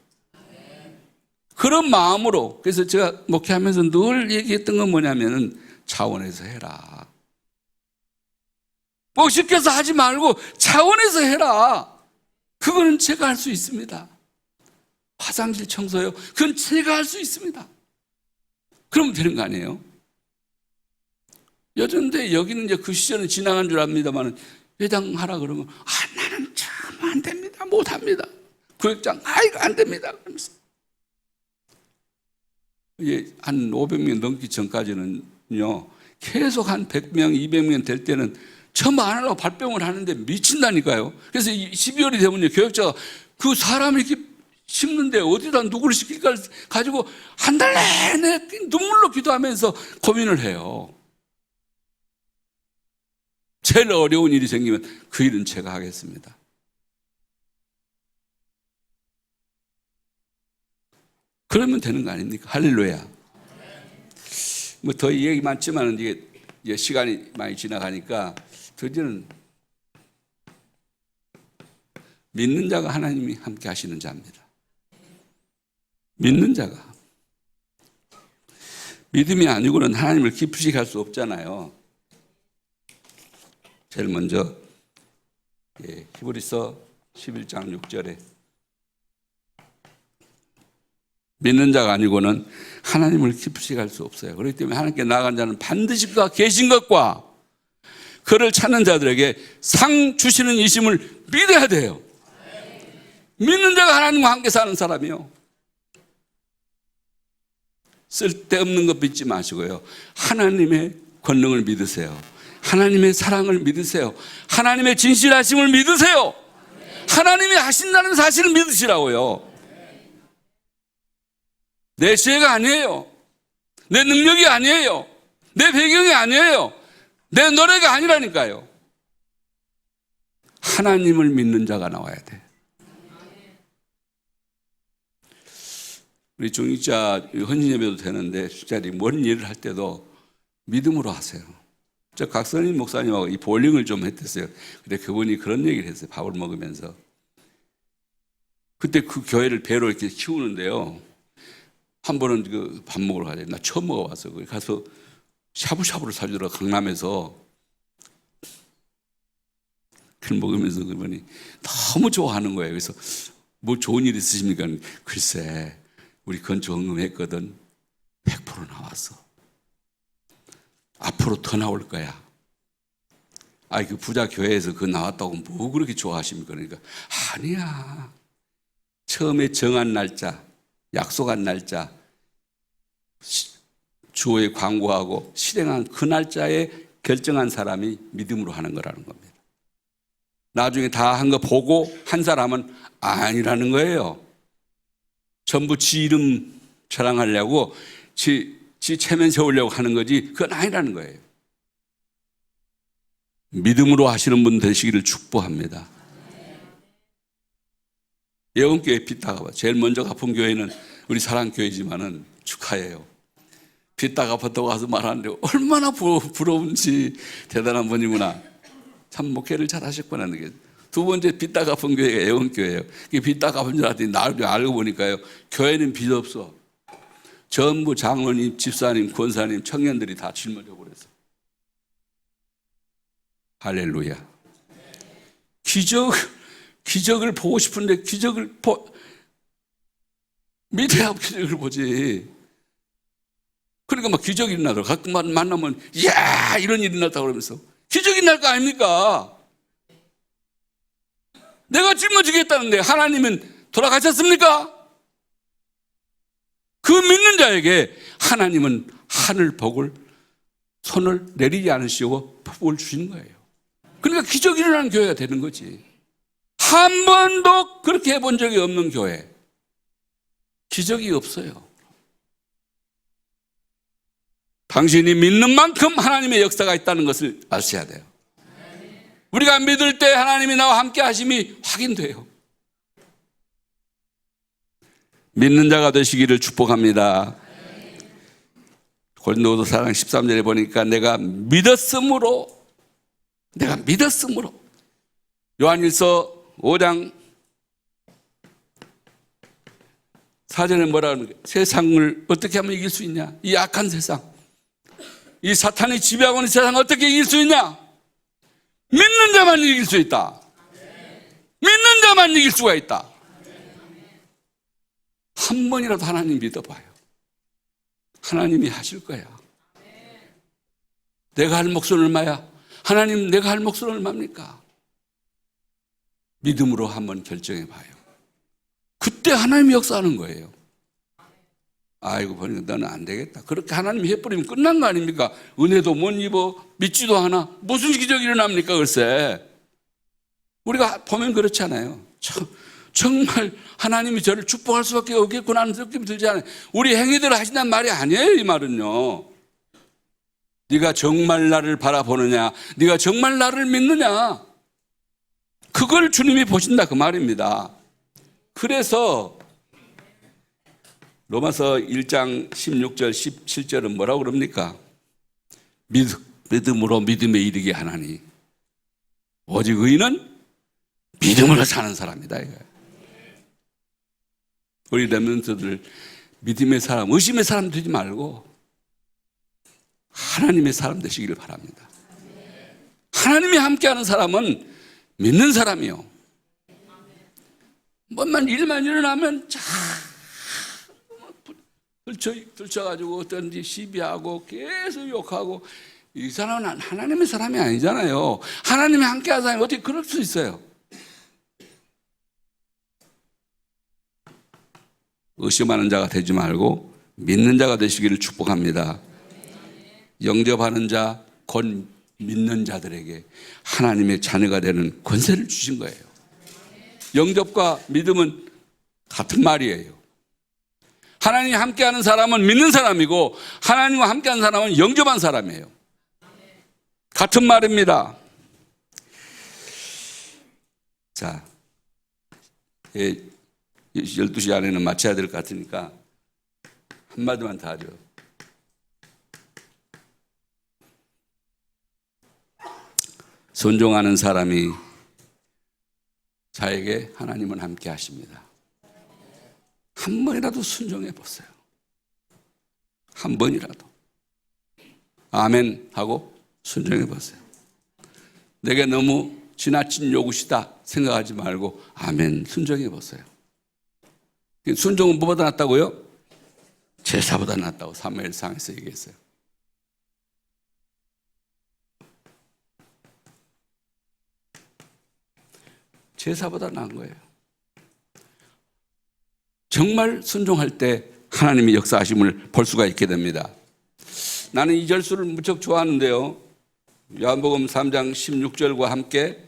그런 마음으로. 그래서 제가 목회하면서 늘 얘기했던 건 뭐냐면은 차원에서 해라. 뭐 시켜서 하지 말고 차원에서 해라. 그거는 제가 할 수 있습니다. 화장실 청소요, 그건 제가 할 수 있습니다. 그러면 되는 거 아니에요? 여전데 여기는 이제 그 시절은 지나간 줄 압니다만, 회장 하라 그러면 나는 참 안 됩니다, 못 합니다. 구역장 이거 안 됩니다 그러면서. 한 500명 넘기 전까지는요, 계속 한 100명, 200명 될 때는 전부 안 하려고 발뺌을 하는데 미친다니까요. 그래서 12월이 되면요, 교역자가 그 사람을 이렇게 심는데 어디다 누구를 시킬까 가지고 한 달 내내 눈물로 기도하면서 고민을 해요. 제일 어려운 일이 생기면 그 일은 제가 하겠습니다. 그러면 되는 거 아닙니까? 할렐루야. 뭐 더 얘기 많지만 이게 시간이 많이 지나가니까 드디어는 믿는 자가 하나님이 함께 하시는 자입니다. 믿는 자가. 믿음이 아니고는 하나님을 깊이 갈 수 없잖아요. 제일 먼저 히브리서 11장 6절에 믿는 자가 아니고는 하나님을 깊이 갈 수 없어요. 그렇기 때문에 하나님께 나아간 자는 반드시 그가 계신 것과 그를 찾는 자들에게 상 주시는 이심을 믿어야 돼요. 믿는 자가 하나님과 함께 사는 사람이요. 쓸데없는 것 믿지 마시고요. 하나님의 권능을 믿으세요. 하나님의 사랑을 믿으세요. 하나님의 진실하심을 믿으세요. 하나님이 하신다는 사실을 믿으시라고요. 내 지혜가 아니에요. 내 능력이 아니에요. 내 배경이 아니에요. 내 노래가 아니라니까요. 하나님을 믿는 자가 나와야 돼. 우리 중직자 헌신예배도 되는데 식자리 뭔 일을 할 때도 믿음으로 하세요. 저 각선임 목사님하고 이 볼링을 좀 했댔어요. 근데 그분이 그런 얘기를 했어요. 밥을 먹으면서. 그때 그 교회를 배로 이렇게 키우는데요. 한 번은 그 밥 먹으러 가자. 나 처음 먹어봤어. 거기 가서 샤브샤브를 사주더라. 강남에서. 그걸 먹으면서 그분이 너무 좋아하는 거예요. 그래서 뭐 좋은 일 있으십니까? 글쎄, 우리 건축 헌금했거든. 100% 나왔어. 앞으로 더 나올 거야. 그 부자 교회에서 그거 나왔다고 뭐 그렇게 좋아하십니까? 그러니까 아니야. 처음에 정한 날짜, 약속한 날짜, 주호에 광고하고 실행한 그 날짜에 결정한 사람이 믿음으로 하는 거라는 겁니다. 나중에 다 한 거 보고 한 사람은 아니라는 거예요. 전부 지 이름 자랑하려고 지 체면 세우려고 하는 거지 그건 아니라는 거예요. 믿음으로 하시는 분 되시기를 축복합니다. 예원교회 빚다 갚아. 제일 먼저 갚은 교회는 우리 사랑교회지만은 축하해요. 빚다 갚았다고 가서 말하는데 얼마나 부러운지 대단한 분이구나. 참 목회를 잘 하셨구나. 두 번째 빚다 갚은 교회가 예원교회예요. 빚다 갚은 줄 알았더니 나중에 알고 보니까요. 교회는 빚 없어. 전부 장로님, 집사님, 권사님, 청년들이 다 짊어져 버렸어. 할렐루야. 기적을 보고 싶은데 믿어야 기적을 보지. 그러니까 막 기적이 일어나더라고. 가끔 만나면 이야 이런 일이 일어났다고 그러면서 기적이 날 거 아닙니까? 내가 짊어지겠다는데 하나님은 돌아가셨습니까? 그 믿는 자에게 하나님은 하늘 복을 손을 내리지 않으시고 복을 주시는 거예요. 그러니까 기적이 일어나는 교회가 되는 거지. 한 번도 그렇게 해본 적이 없는 교회. 기적이 없어요. 당신이 믿는 만큼 하나님의 역사가 있다는 것을 아셔야 돼요. 우리가 믿을 때 하나님이 나와 함께 하심이 확인돼요. 믿는 자가 되시기를 축복합니다. 고린도후서 4장 13절에 보니까 내가 믿었으므로 요한일서 5장 4절에 뭐라 하는 거예요? 세상을 어떻게 하면 이길 수 있냐? 이 악한 세상, 이 사탄이 지배하고 있는 세상을 어떻게 이길 수 있냐? 믿는 자만 이길 수 있다. 믿는 자만 이길 수가 있다. 한 번이라도 하나님 믿어봐요. 하나님이 하실 거야. 내가 할 몫은 얼마야? 하나님, 내가 할 몫은 얼마입니까? 믿음으로 한번 결정해봐요. 그때 하나님이 역사하는 거예요. 아이고, 보니까 너는 안 되겠다. 그렇게 하나님이 해버리면 끝난 거 아닙니까? 은혜도 못 입어, 믿지도 않아. 무슨 기적이 일어납니까, 글쎄. 우리가 보면 그렇잖아요. 정말 하나님이 저를 축복할 수밖에 없겠구나 하는 느낌이 들지 않아요. 우리 행위대로 하신다는 말이 아니에요, 이 말은요. 네가 정말 나를 바라보느냐? 네가 정말 나를 믿느냐? 그걸 주님이 보신다 그 말입니다. 그래서 로마서 1장 16절 17절은 뭐라고 그럽니까? 믿음으로 믿음에 이르게 하나니 오직 의인은 믿음으로 사는 사람이다. 우리 렘넌트들 믿음의 사람, 의심의 사람 되지 말고 하나님의 사람 되시기를 바랍니다. 하나님이 함께하는 사람은 믿는 사람이요. 뭐만 일만 일어나면 들쳐가지고 어떤지 시비하고 계속 욕하고, 이 사람은 하나님의 사람이 아니잖아요. 하나님이 함께하는 사람이 어떻게 그럴 수 있어요? 의심하는 자가 되지 말고 믿는 자가 되시기를 축복합니다. 영접하는 자, 곧 믿는 자들에게 하나님의 자녀가 되는 권세를 주신 거예요. 영접과 믿음은 같은 말이에요. 하나님이 함께하는 사람은 믿는 사람이고 하나님과 함께하는 사람은 영접한 사람이에요. 같은 말입니다. 자, 12시 안에는 마쳐야 될 것 같으니까 한마디만 더 하죠. 순종하는 사람이 자에게 하나님은 함께 하십니다. 한 번이라도 순종해 보세요. 한 번이라도. 아멘 하고 순종해 보세요. 내게 너무 지나친 요구시다 생각하지 말고 아멘 순종해 보세요. 순종은 뭐보다 낫다고요? 제사보다 낫다고 사무엘상에서 얘기했어요. 제사보다 나은 거예요. 정말 순종할 때 하나님의 역사하심을 볼 수가 있게 됩니다. 나는 이 절수를 무척 좋아하는데요. 요한복음 3장 16절과 함께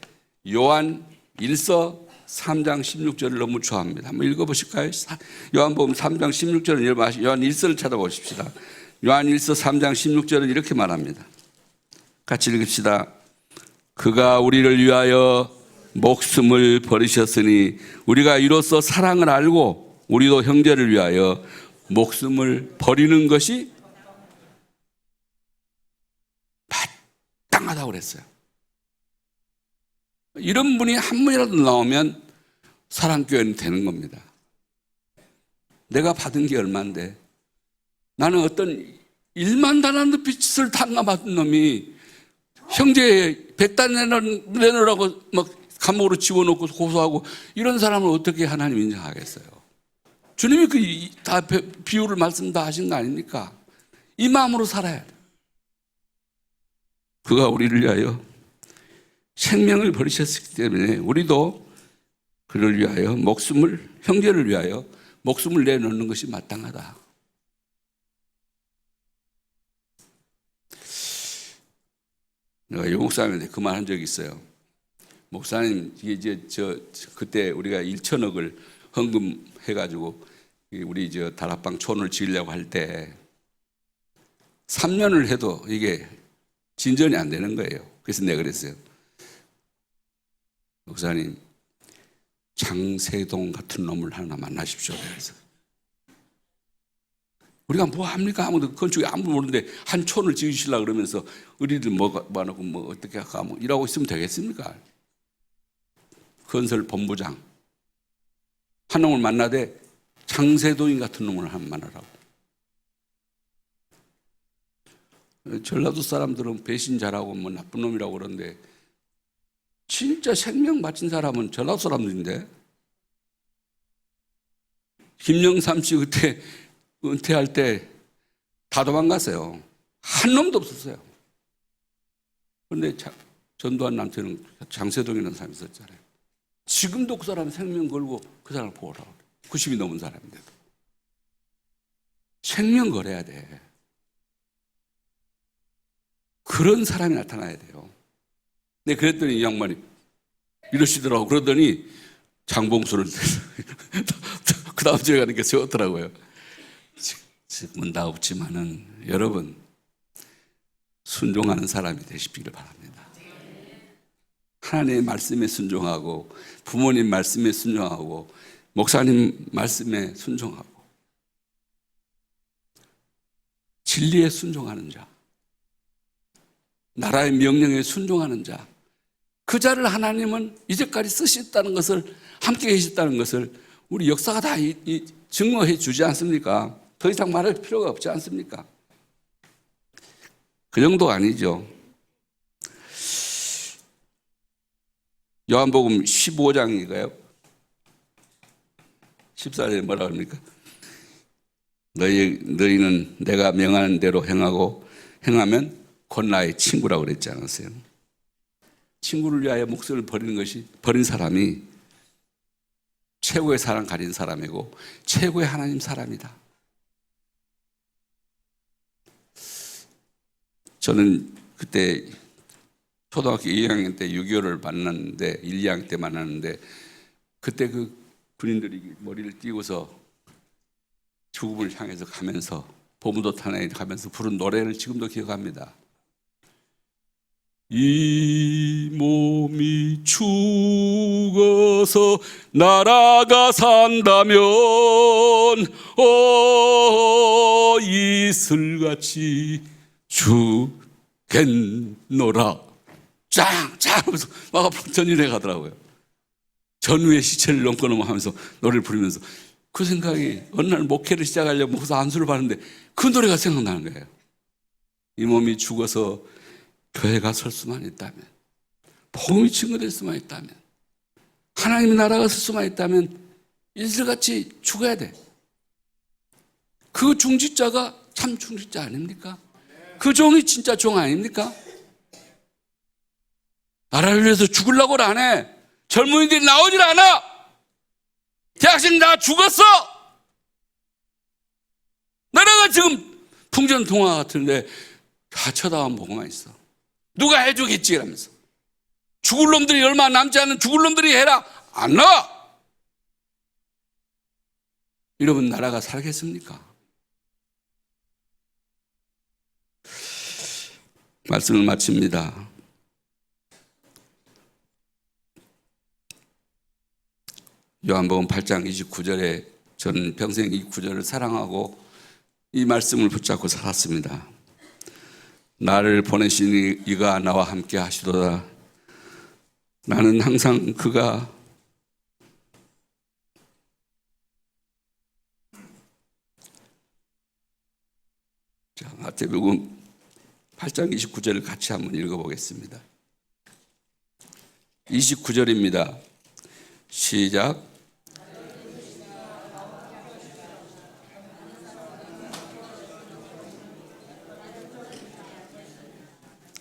요한 1서 3장 16절을 너무 좋아합니다. 한번 읽어보실까요? 요한복음 3장 16절은 요한 1서를 찾아보십시다. 요한 1서 3장 16절은 이렇게 말합니다. 같이 읽읍시다. 그가 우리를 위하여 목숨을 버리셨으니 우리가 이로써 사랑을 알고 우리도 형제를 위하여 목숨을 버리는 것이 마땅하다고 그랬어요. 이런 분이 한 분이라도 나오면 사랑교회는 되는 겁니다. 내가 받은 게 얼만데, 나는 어떤 1만 달란트 빚을 탕감받은 놈이 형제 100단 내놓으라고 막 감옥으로 집어넣고 고소하고, 이런 사람을 어떻게 하나님 인정하겠어요? 주님이 다 비유를 말씀 다 하신 거 아닙니까? 이 마음으로 살아야 돼요. 그가 우리를 위하여 생명을 버리셨기 때문에 우리도 그를 위하여 형제를 위하여 목숨을 내놓는 것이 마땅하다. 내가 유 목사님한테 그 말 한 적이 있어요. 목사님, 그때 우리가 1천억을 헌금해가지고 우리 다락방 촌을 지으려고 할 때 3년을 해도 이게 진전이 안 되는 거예요. 그래서 내가 그랬어요. 목사님, 장세동 같은 놈을 하나 만나십시오. 그래서 우리가 뭐 합니까? 아무도 건축에 아무도 모르는데 한 촌을 지으시려고 그러면서 우리들 뭐하고 뭐 어떻게 할까 뭐 이러고 있으면 되겠습니까? 건설 본부장 한 놈을 만나되 장세동인 같은 놈을 한 만나라고. 전라도 사람들은 배신 잘하고 뭐 나쁜 놈이라고 그러는데 진짜 생명 바친 사람은 전라도 사람들인데. 김영삼 씨 그때 은퇴할 때 다 도망갔어요. 한 놈도 없었어요. 그런데 전두환 남편은 장세동이라는 사람이 있었잖아요. 지금도 그 사람 생명 걸고 그 사람을 보호하라고 그래요. 90이 넘은 사람인데도. 생명 걸어야 돼. 그런 사람이 나타나야 돼요. 네, 그랬더니 이 양반이 이러시더라고. 그러더니 장봉수를 그 다음 주에 가는 게 세웠더라고요. 지금은 다 없지만은 여러분, 순종하는 사람이 되시기를 바랍니다. 하나님의 말씀에 순종하고, 부모님 말씀에 순종하고, 목사님 말씀에 순종하고, 진리에 순종하는 자, 나라의 명령에 순종하는 자, 그 자를 하나님은 이제까지 쓰셨다는 것을, 함께 계셨다는 것을 우리 역사가 다 증거해 주지 않습니까? 더 이상 말할 필요가 없지 않습니까? 그 정도 아니죠. 요한복음 15장인가요? 14절에 뭐라 합니까? 너희는 내가 명하는 대로 행하면 곧 나의 친구라고 그랬지 않았어요? 친구를 위하여 목숨을 버린 사람이 최고의 사랑 가진 사람이고 최고의 하나님 사람이다. 저는 그때 초등학교 2학년 때 6.25를 만났는데, 1, 2학년 때 만났는데, 그때 그 군인들이 머리를 띄고서 죽음을 향해서 가면서, 보무도탄에 가면서 부른 노래를 지금도 기억합니다. 이 몸이 죽어서 나라가 산다면 이슬같이 죽겠노라. 짱짱 하면서 막 앞으로 전진해 가더라고요. 전후의 시체를 넘고 하면서 노래를 부르면서, 그 생각이, 어느 날 목회를 시작하려고 목사 안수를 받는데 그 노래가 생각나는 거예요. 이 몸이 죽어서 교회가 설 수만 있다면, 복음이 증거될 수만 있다면, 하나님의 나라가 설 수만 있다면 이슬같이 죽어야 돼. 그 중직자가 참 중직자 아닙니까? 그 종이 진짜 종 아닙니까? 나라를 위해서 죽으려고 안 해. 젊은이들이 나오질 않아. 대학생 다 죽었어. 나라가 지금 풍전통화 같은데 다 쳐다만 보고만 있어. 누가 해주겠지 이러면서. 죽을 놈들이 얼마 남지 않은 죽을 놈들이 해라. 안 나와. 여러분, 나라가 살겠습니까? 말씀을 마칩니다. 요한복음 8장 29절에 저는 평생 이 구절을 사랑하고 이 말씀을 붙잡고 살았습니다. 나를 보내신 이가 나와 함께 하시도다. 나는 항상 그가 마태복음 8장 29절을 같이 한번 읽어보겠습니다. 29절입니다. 시작.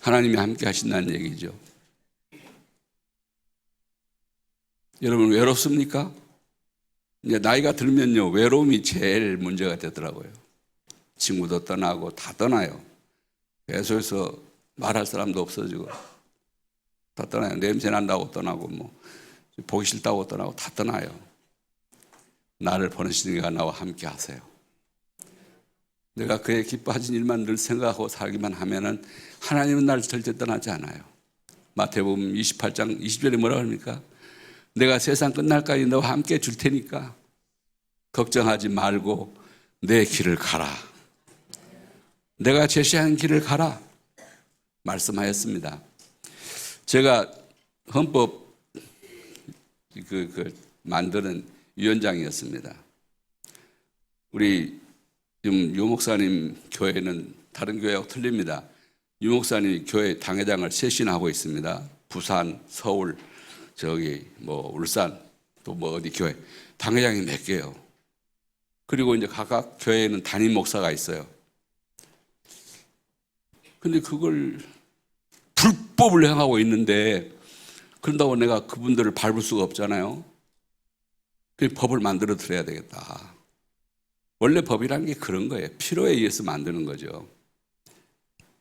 하나님이 함께 하신다는 얘기죠. 여러분, 외롭습니까? 이제 나이가 들면요, 외로움이 제일 문제가 되더라고요. 친구도 떠나고 다 떠나요. 계속해서 말할 사람도 없어지고 다 떠나요. 냄새 난다고 떠나고, 뭐 보기 싫다고 떠나고 다 떠나요. 나를 보내시는 이가 나와 함께 하세요. 내가 그의 기뻐하신 일만 늘 생각하고 살기만 하면은 하나님은 나를 절대 떠나지 않아요. 마태복음 28장 20절에 뭐라고 합니까? 내가 세상 끝날까지 너와 함께 줄 테니까 걱정하지 말고 내 길을 가라. 내가 제시한 길을 가라 말씀하였습니다. 제가 헌법 만드는 위원장이었습니다. 우리 지금 유 목사님 교회는 다른 교회하고 틀립니다. 유 목사님이 교회 당회장을 셋이나 하고 있습니다. 부산, 서울, 울산, 또 어디 교회 당회장이 몇 개요. 그리고 이제 각각 교회에는 담임 목사가 있어요. 근데 그걸 불법을 행하고 있는데, 그런다고 내가 그분들을 밟을 수가 없잖아요. 그 법을 만들어 드려야 되겠다. 원래 법이라는 게 그런 거예요. 필요에 의해서 만드는 거죠.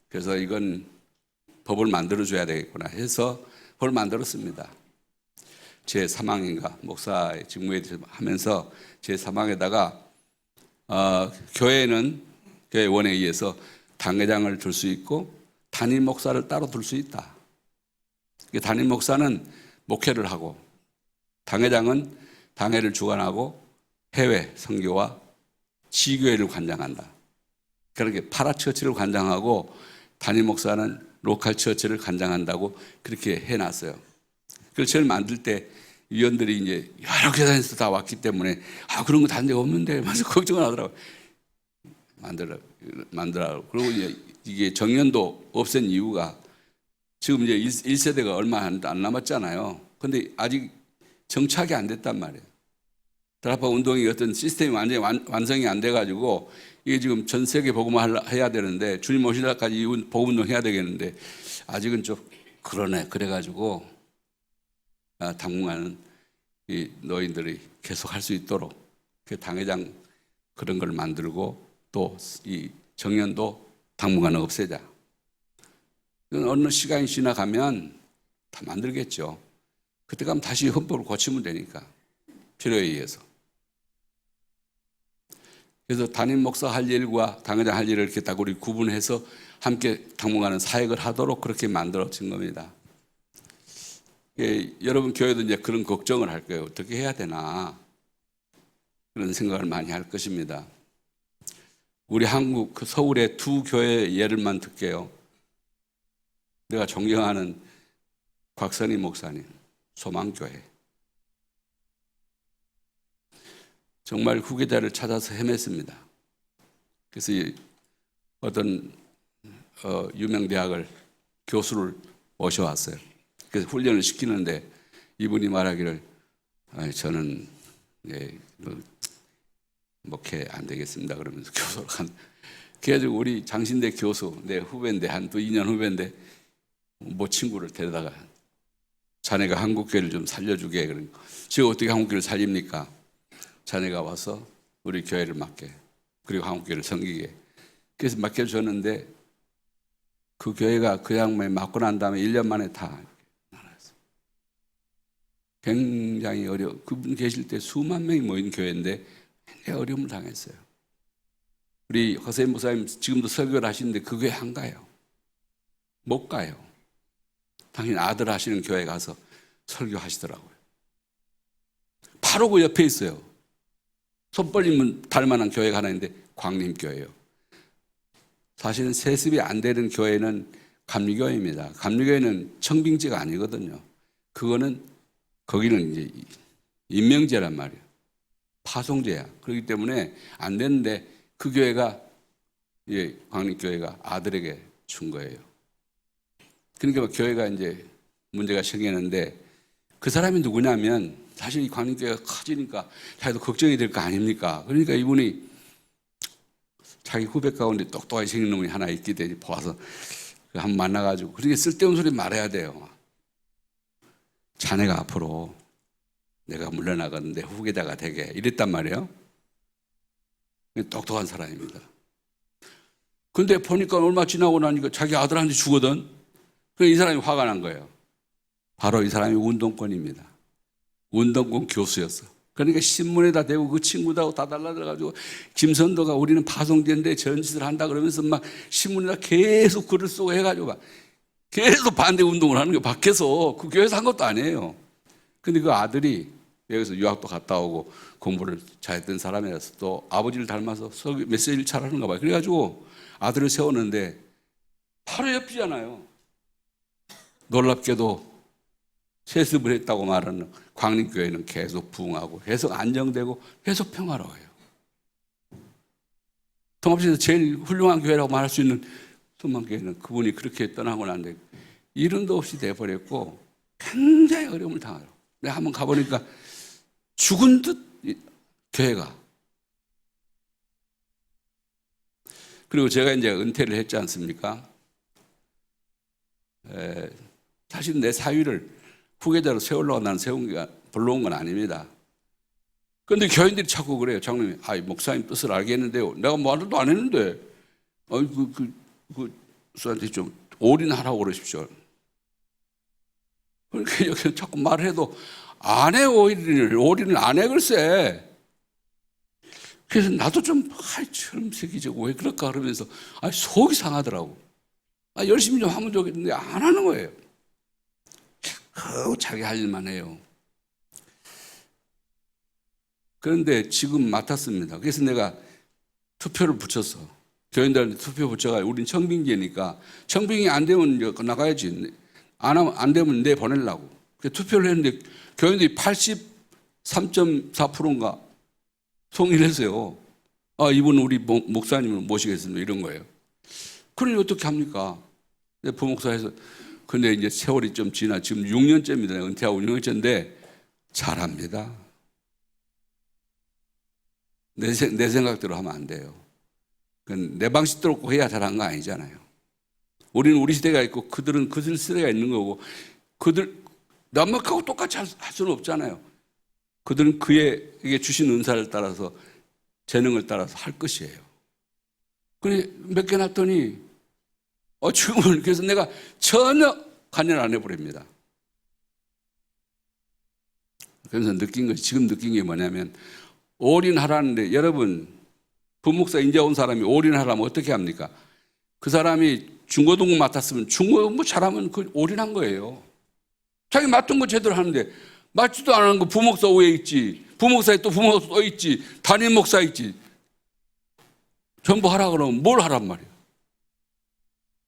그래서 이건 법을 만들어 줘야 되겠구나 해서 법을 만들었습니다. 제 사망인가 목사의 직무에 하면서 제 사망에다가 교회는 교회원에 의해서 당회장을 둘 수 있고 담임 목사를 따로 둘 수 있다. 담임 목사는 목회를 하고 당회장은 당회를 주관하고 해외 선교와 지교회를 관장한다. 그렇게 파라처치를 관장하고 담임 목사는 로컬 처치를 관장한다고 그렇게 해놨어요. 그걸 처음 만들 때 위원들이 이제 여러 교단에서 다 왔기 때문에 그런 거 다른 데가 없는데 맞아 걱정을 하더라고요. 만들라고. 그리고 이제 이게 정년도 없앤 이유가 지금 이제 1세대가 얼마 안 남았잖아요. 근데 아직 정착이 안 됐단 말이에요. 드라파 운동이 어떤 시스템이 완전히 완성이 안 돼가지고 이게 지금 전 세계 복음화 해야 되는데 주님 오실 날까지 복음 운동 해야 되겠는데 아직은 좀 그러네. 그래가지고 당분간은 이 노인들이 계속 할 수 있도록 그 당회장 그런 걸 만들고 또 이 정년도 당분간은 없애자. 어느 시간이 지나가면 다 만들겠죠. 그때 가면 다시 헌법을 고치면 되니까 필요에 의해서. 그래서 담임 목사 할 일과 당회장 할 일을 이렇게 딱 우리 구분해서 함께 당분간은 사역을 하도록 그렇게 만들어진 겁니다. 여러분 교회도 이제 그런 걱정을 할 거예요. 어떻게 해야 되나 그런 생각을 많이 할 것입니다. 우리 한국 서울의 두 교회 예를만 들게요. 내가 존경하는 곽선희 목사님, 소망교회. 정말 후계자를 찾아서 헤맸습니다. 그래서 어떤 유명 대학을 교수를 모셔왔어요. 그래서 훈련을 시키는데 이분이 말하기를 저는 목회 안 되겠습니다. 그러면서 교수를 그래가지고 우리 장신대 교수 내 후배인데 한 또 2년 후배인데 뭐 친구를 데려다가 자네가 한국교회를 좀 살려주게. 그러니까 제가 어떻게 한국교회를 살립니까? 자네가 와서 우리 교회를 맡게 그리고 한국교회를 섬기게. 그래서 맡겨줬는데 그 교회가 그 양반이 맡고 난 다음에 1년 만에 다 나갔어요. 굉장히 그분 계실 때 수만 명이 모인 교회인데 굉장히 어려움을 당했어요. 우리 허세 목사님 지금도 설교를 하시는데 그 교회 안 가요. 못 가요. 당신 아들 하시는 교회 가서 설교하시더라고요. 바로 그 옆에 있어요. 손 벌리면 달 만한 교회가 하나 있는데 광림교회예요. 사실은 세습이 안 되는 교회는 감리교회입니다. 감리교회는 청빙제가 아니거든요. 거기는 이제 임명제란 말이에요. 파송제야. 그렇기 때문에 안 되는데 그 교회가 광림교회가 아들에게 준 거예요. 그러니까 교회가 이제 문제가 생기는데 그 사람이 누구냐면 사실 이 광림교회가 커지니까 자기도 걱정이 될 거 아닙니까? 그러니까 이분이 자기 후배 가운데 똑똑하게 생긴 놈이 하나 있기 때문에 보아서 한번 만나가지고 그렇게 쓸데없는 소리 말해야 돼요. 자네가 앞으로 내가 물러나가는데 후계자가 되게 이랬단 말이에요. 똑똑한 사람입니다. 근데 보니까 얼마 지나고 나니까 자기 아들한테 주거든. 그래서 이 사람이 화가 난 거예요. 바로 이 사람이 운동권입니다. 운동권 교수였어. 그러니까 신문에다 대고 그 친구들하고 다 달라들어가지고 김선도가 우리는 파송제인데 저런 짓을 한다 그러면서 막 신문에다 계속 글을 쓰고 해가지고 막 계속 반대 운동을 하는 거예요. 밖에서. 그 교회에서 한 것도 아니에요. 근데 그 아들이 여기서 유학도 갔다 오고 공부를 잘했던 사람이라서 또 아버지를 닮아서 메시지를 잘하는가 봐요. 그래가지고 아들을 세웠는데 바로 옆이잖아요. 놀랍게도 세습을 했다고 말하는 광림교회는 계속 부흥하고 계속 안정되고 계속 평화로워요. 통합시에서 제일 훌륭한 교회라고 말할 수 있는 소망교회는 그분이 그렇게 떠나고 난데 이름도 없이 돼버렸고 굉장히 어려움을 당하더라고요. 내가 한번 가보니까 죽은 듯 교회가. 그리고 제가 이제 은퇴를 했지 않습니까? 사실 내 사위를 후계자로 세우려고 나는 불러온 건 아닙니다. 그런데 교인들이 자꾸 그래요. 장로님, 목사님 뜻을 알겠는데요. 내가 말도 안 했는데, 수한테 좀 올인하라고 그러십시오. 그러니까 여기 자꾸 말해도 안 해, 올인을 안 해, 글쎄. 그래서 나도 좀, 처럼 새기죠. 왜 그럴까? 그러면서, 속이 상하더라고. 열심히 좀 하면 좋겠는데 안 하는 거예요. 자기 할 일만 해요. 그런데 지금 맡았습니다. 그래서 내가 투표를 붙였어. 교인들한테 투표 붙여가지고 우린 청빙제니까 청빙이 안 되면 이제 나가야지. 안 되면 내 보내려고. 투표를 했는데 교인들이 83.4%인가 동의를 했어요. 이분 우리 목사님을 모시겠습니다. 이런 거예요. 그러니 어떻게 합니까? 부목사에서 근데 이제 세월이 좀 지나 지금 6년째입니다. 은퇴하고 6년째인데 잘합니다. 내 생각대로 하면 안 돼요. 내 방식대로 해야 잘한 거 아니잖아요. 우리는 우리 시대가 있고 그들은 그들 시대가 있는 거고 남막하고 똑같이 할 수는 없잖아요. 그들은 그에게 주신 은사를 따라서 재능을 따라서 할 것이에요. 그래 몇 개 놨더니 지금은 그래서 내가 전혀 관여를 안 해버립니다. 그래서 지금 느낀 게 뭐냐면 올인하라는데 여러분 부목사 인제 온 사람이 올인하라면 어떻게 합니까? 그 사람이 중고등부 맡았으면 중고등부 잘하면 그 올인한 거예요. 자기 맡은 거 제대로 하는데 맡지도 않은 거 부목사 위에 있지. 부목사에 또 부목사 또 있지. 담임 목사 있지. 전부 하라 그러면 뭘 하란 말이에요.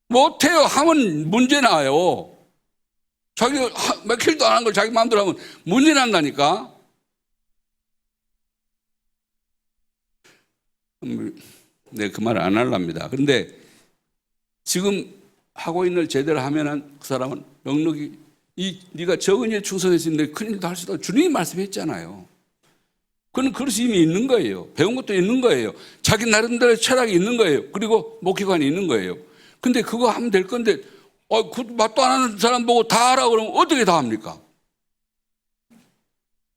못해요. 하면 문제 나요. 자기가 며칠도 안 한 걸 자기 마음대로 하면 문제 난다니까. 네, 그 말을 안 하랍니다. 그런데 지금 하고 있는 일 제대로 하면은 그 사람은 넉넉히 네가 적은 일에 충성했으면 큰 일도 할 수 있다고 주님이 말씀했잖아요. 그건 그릇이 이미 있는 거예요. 배운 것도 있는 거예요. 자기 나름대로 철학이 있는 거예요. 그리고 목회관이 있는 거예요. 근데 그거 하면 될 건데 그 맛도 안 하는 사람 보고 다 하라고 그러면 어떻게 다 합니까?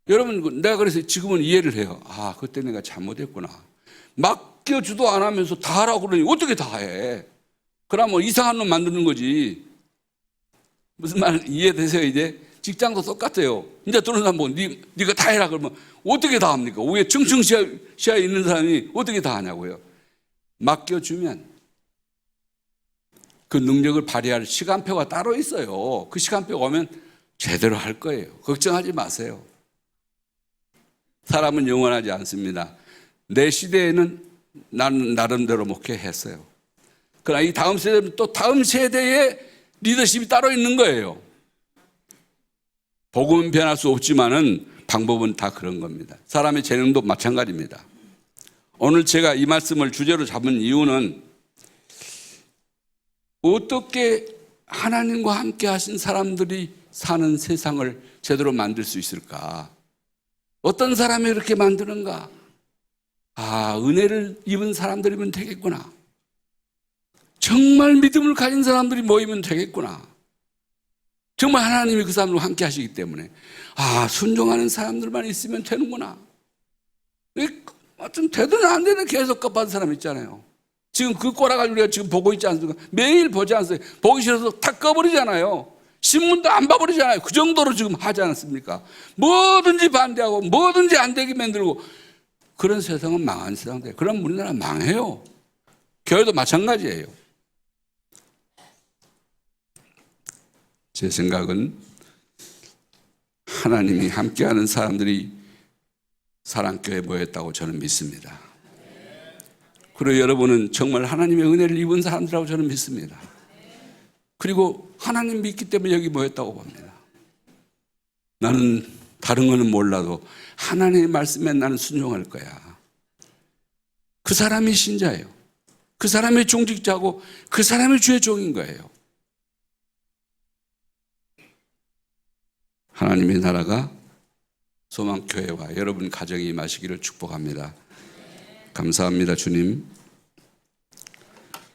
여러분 내가 그래서 지금은 이해를 해요. 그때 내가 잘못했구나. 맡겨주도 안 하면서 다 하라고 그러니 어떻게 다 해? 그러면 이상한 놈 만드는 거지. 무슨 말 이해되세요? 이제 직장도 똑같아요. 이제 들어오는 사람 보고 네가 다 해라 그러면 어떻게 다 합니까? 위에 청청시야에 있는 사람이 어떻게 다 하냐고요. 맡겨주면 그 능력을 발휘할 시간표가 따로 있어요. 그 시간표가 오면 제대로 할 거예요. 걱정하지 마세요. 사람은 영원하지 않습니다. 내 시대에는 나는 나름대로 목회했어요. 그러나 이 다음 세대는 또 다음 세대의 리더십이 따로 있는 거예요. 복음은 변할 수 없지만은 방법은 다 그런 겁니다. 사람의 재능도 마찬가지입니다. 오늘 제가 이 말씀을 주제로 잡은 이유는 어떻게 하나님과 함께 하신 사람들이 사는 세상을 제대로 만들 수 있을까? 어떤 사람이 이렇게 만드는가? 은혜를 입은 사람들이면 되겠구나. 정말 믿음을 가진 사람들이 모이면 되겠구나. 정말 하나님이 그 사람들과 함께 하시기 때문에 순종하는 사람들만 있으면 되는구나. 좀 되든 안 되든 계속 cấp 받은 사람 있잖아요. 지금 그 꼬라가지고 우리가 지금 보고 있지 않습니까? 매일 보지 않습니까? 보기 싫어서 다 꺼버리잖아요. 신문도 안 봐버리잖아요. 그 정도로 지금 하지 않습니까? 뭐든지 반대하고 뭐든지 안 되게 만들고 그런 세상은 망한 세상이에요. 그럼 우리나라 망해요. 교회도 마찬가지예요. 제 생각은 하나님이 함께하는 사람들이 사랑교회에 모였다고 저는 믿습니다. 그리고 여러분은 정말 하나님의 은혜를 입은 사람들이라고 저는 믿습니다. 그리고 하나님 믿기 때문에 여기 모였다고 봅니다. 나는 다른 거는 몰라도 하나님의 말씀에 나는 순종할 거야. 그 사람이 신자예요. 그 사람의 종직자고 그 사람의 주의 종인 거예요. 하나님의 나라가 소망교회와 여러분 가정이 임하시기를 축복합니다. 감사합니다. 주님.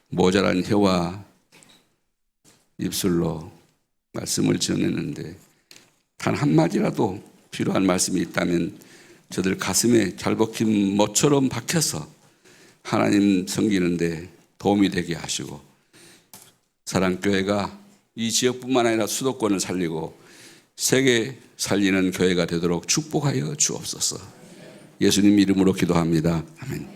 모자란 혀와 입술로 말씀을 전했는데 단 한마디라도 필요한 말씀이 있다면 저들 가슴에 잘 박힌 못처럼 박혀서 하나님 섬기는데 도움이 되게 하시고 사랑교회가 이 지역뿐만 아니라 수도권을 살리고 세계 살리는 교회가 되도록 축복하여 주옵소서. 예수님 이름으로 기도합니다. 아멘.